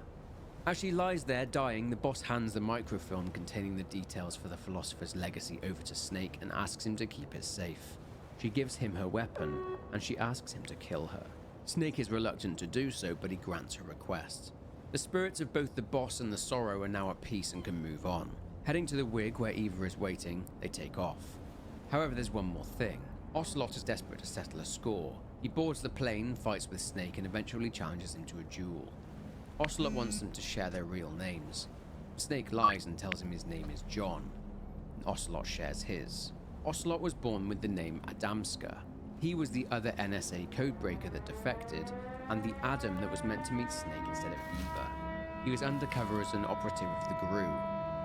As she lies there dying, the boss hands the microfilm containing the details for the Philosopher's legacy over to Snake and asks him to keep it safe. She gives him her weapon, and she asks him to kill her. Snake is reluctant to do so, but he grants her request. The spirits of both the boss and the Sorrow are now at peace and can move on. Heading to the Wig where Eva is waiting, they take off. However, there's one more thing. Ocelot is desperate to settle a score. He boards the plane, fights with Snake, and eventually challenges him to a duel. Ocelot wants them to share their real names. Snake lies and tells him his name is John. Ocelot shares his. Ocelot was born with the name Adamska. He was the other NSA codebreaker that defected, and the Adam that was meant to meet Snake instead of Eva. He was undercover as an operative of the GRU.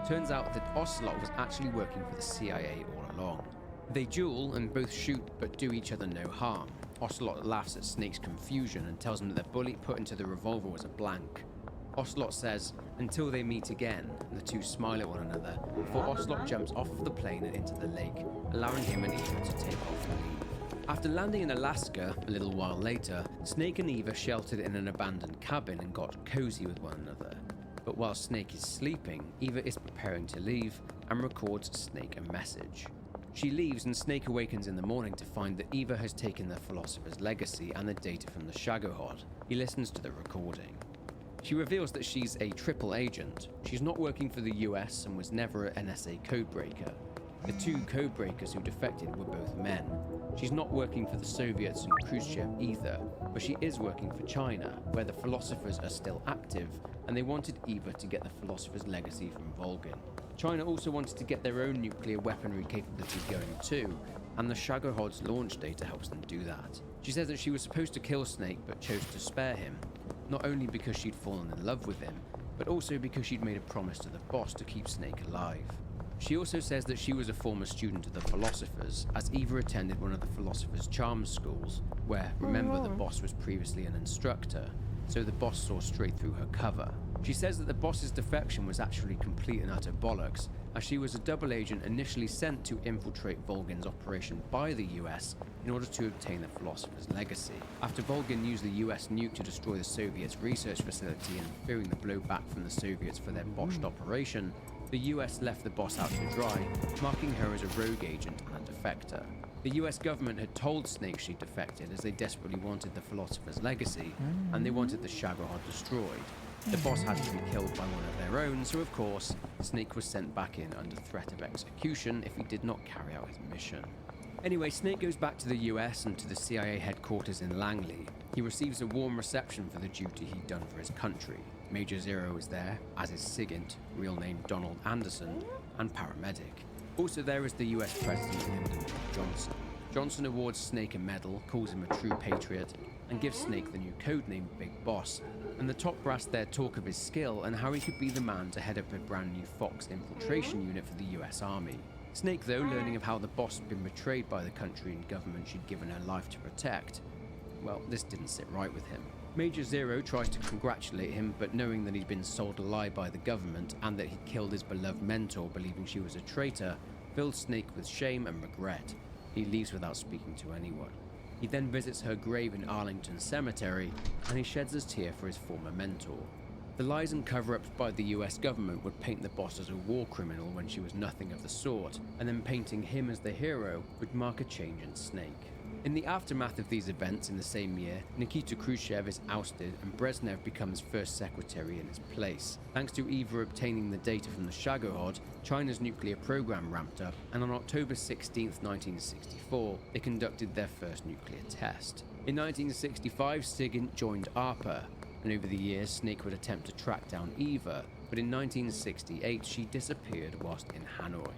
Turns out that Ocelot was actually working for the CIA all along. They duel and both shoot but do each other no harm. Ocelot laughs at Snake's confusion and tells him that the bullet put into the revolver was a blank. Ocelot says, until they meet again, and the two smile at one another before Ocelot jumps off of the plane and into the lake, allowing him and Eva to take off and leave. After landing in Alaska, a little while later, Snake and Eva sheltered in an abandoned cabin and got cozy with one another. But while Snake is sleeping, Eva is preparing to leave and records Snake a message. She leaves and Snake awakens in the morning to find that Eva has taken the Philosopher's legacy and the data from the Shagohod. He listens to the recording. She reveals that she's a triple agent. She's not working for the US and was never an NSA codebreaker. The two codebreakers who defected were both men. She's not working for the Soviets and Khrushchev either, but she is working for China, where the Philosophers are still active, and they wanted Eva to get the Philosopher's legacy from Volgin. China also wanted to get their own nuclear weaponry capabilities going too, and the Shagohod's launch data helps them do that. She says that she was supposed to kill Snake but chose to spare him, not only because she'd fallen in love with him, but also because she'd made a promise to the boss to keep Snake alive. She also says that she was a former student of the Philosophers, as Eva attended one of the Philosopher's charm schools, where, remember, the boss was previously an instructor, so the boss saw straight through her cover. She says that the boss's defection was actually complete and utter bollocks, as she was a double agent initially sent to infiltrate Volgin's operation by the US in order to obtain the Philosopher's legacy. After Volgin used the US nuke to destroy the Soviets' research facility and fearing the blowback from the Soviets for their botched operation, the US left the boss out to dry, marking her as a rogue agent and a defector. The US government had told Snake she'd defected as they desperately wanted the Philosopher's legacy, and they wanted the Shagohod destroyed. The boss had to be killed by one of their own, so of course, Snake was sent back in under threat of execution if he did not carry out his mission. Anyway, Snake goes back to the US and to the CIA headquarters in Langley. He receives a warm reception for the duty he'd done for his country. Major Zero is there, as is Sigint, real name Donald Anderson, and paramedic. Also there is the US President Lyndon B. Johnson. Johnson awards Snake a medal, calls him a true patriot, and gives Snake the new codename Big Boss. And the top brass there talk of his skill and how he could be the man to head up a brand new Fox infiltration unit for the US Army. Snake, though, learning of how the boss had been betrayed by the country and government she'd given her life to protect, well, this didn't sit right with him. Major Zero tries to congratulate him, but knowing that he'd been sold a lie by the government and that he'd killed his beloved mentor believing she was a traitor, fills Snake with shame and regret. He leaves without speaking to anyone. He then visits her grave in Arlington Cemetery, and he sheds a tear for his former mentor. The lies and cover-ups by the US government would paint the boss as a war criminal when she was nothing of the sort, and then painting him as the hero would mark a change in Snake. In the aftermath of these events in the same year, Nikita Khrushchev is ousted and Brezhnev becomes first secretary in his place. Thanks to Eva obtaining the data from the Shagohod, China's nuclear program ramped up, and on October 16, 1964, they conducted their first nuclear test. In 1965, Sigint joined ARPA, and over the years, Snake would attempt to track down Eva, but in 1968, she disappeared whilst in Hanoi.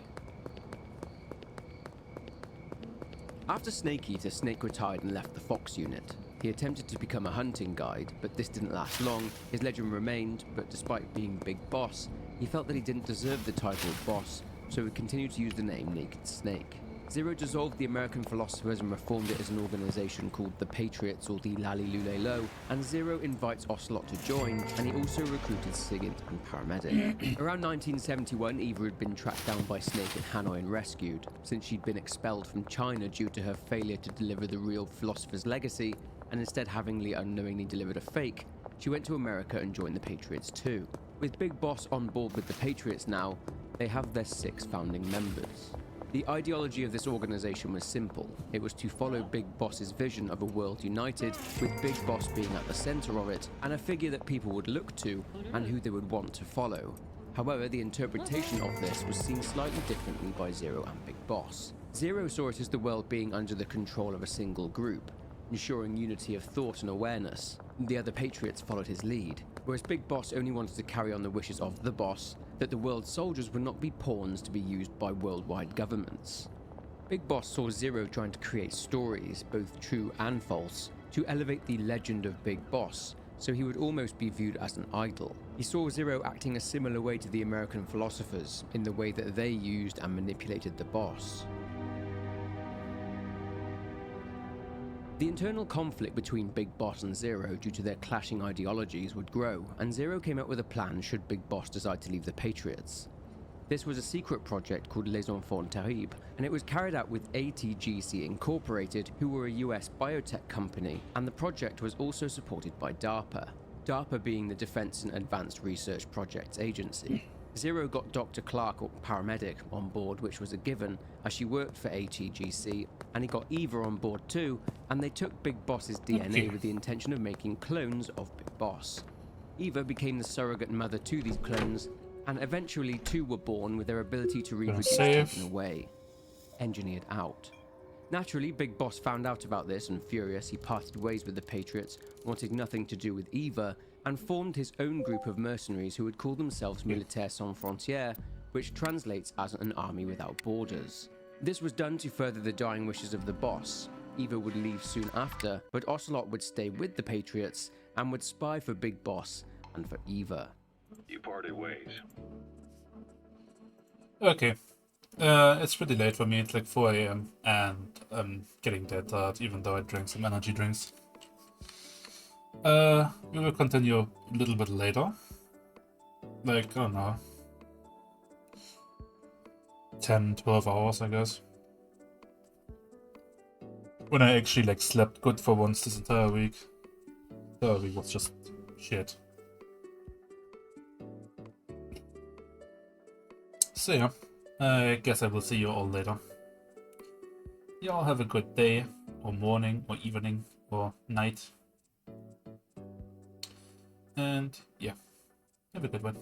After Snake Eater, Snake retired and left the Fox unit. He attempted to become a hunting guide, but this didn't last long. His legend remained, but despite being Big Boss, he felt that he didn't deserve the title of boss, so he continued to use the name Naked Snake. Zero dissolved the American Philosophers and reformed it as an organization called the Patriots or the Lally Lule Lo, and Zero invites Ocelot to join, and he also recruited Sigint and Paramedic. Around 1971, Eva had been tracked down by Snake in Hanoi and rescued. Since she'd been expelled from China due to her failure to deliver the real Philosopher's legacy, and instead havingly unknowingly delivered a fake, she went to America and joined the Patriots too. With Big Boss on board with the Patriots now, they have their 6 founding members. The ideology of this organization was simple. It was to follow Big Boss's vision of a world united, with Big Boss being at the center of it, and a figure that people would look to, and who they would want to follow. However, the interpretation of this was seen slightly differently by Zero and Big Boss. Zero saw it as the world being under the control of a single group, ensuring unity of thought and awareness. The other Patriots followed his lead, whereas Big Boss only wanted to carry on the wishes of the boss, that the world's soldiers would not be pawns to be used by worldwide governments. Big Boss saw Zero trying to create stories, both true and false, to elevate the legend of Big Boss, so he would almost be viewed as an idol. He saw Zero acting a similar way to the American philosophers, in the way that they used and manipulated the boss. The internal conflict between Big Boss and Zero due to their clashing ideologies would grow, and Zero came up with a plan should Big Boss decide to leave the Patriots. This was a secret project called Les Enfants Terribles, and it was carried out with ATGC Incorporated, who were a US biotech company, and the project was also supported by DARPA. DARPA being the Defense and Advanced Research Projects Agency. Zero got Dr. Clark, or paramedic, on board, which was a given, as she worked for ATGC, and he got Eva on board too, and they took Big Boss's DNA with the intention of making clones of Big Boss. Eva became the surrogate mother to these clones, and eventually 2 were born with their ability to reproduce taken away, engineered out. Naturally, Big Boss found out about this, and furious, he parted ways with the Patriots, wanted nothing to do with Eva, and formed his own group of mercenaries who would call themselves Militaires Sans Frontières, which translates as an army without borders. This was done to further the dying wishes of the boss. Eva would leave soon after, but Ocelot would stay with the Patriots and would spy for Big Boss and for Eva. You parted ways. Okay. It's pretty late for me. It's like 4 AM and I'm getting dead tired, even though I drank some energy drinks. We will continue a little bit later. Like, I don't know, 10, 12 hours, I guess. When I actually like slept good for once this entire week. The week was just shit. So yeah, I guess I will see you all later. Y'all have a good day, or morning, or evening, or night. And yeah, have a good one.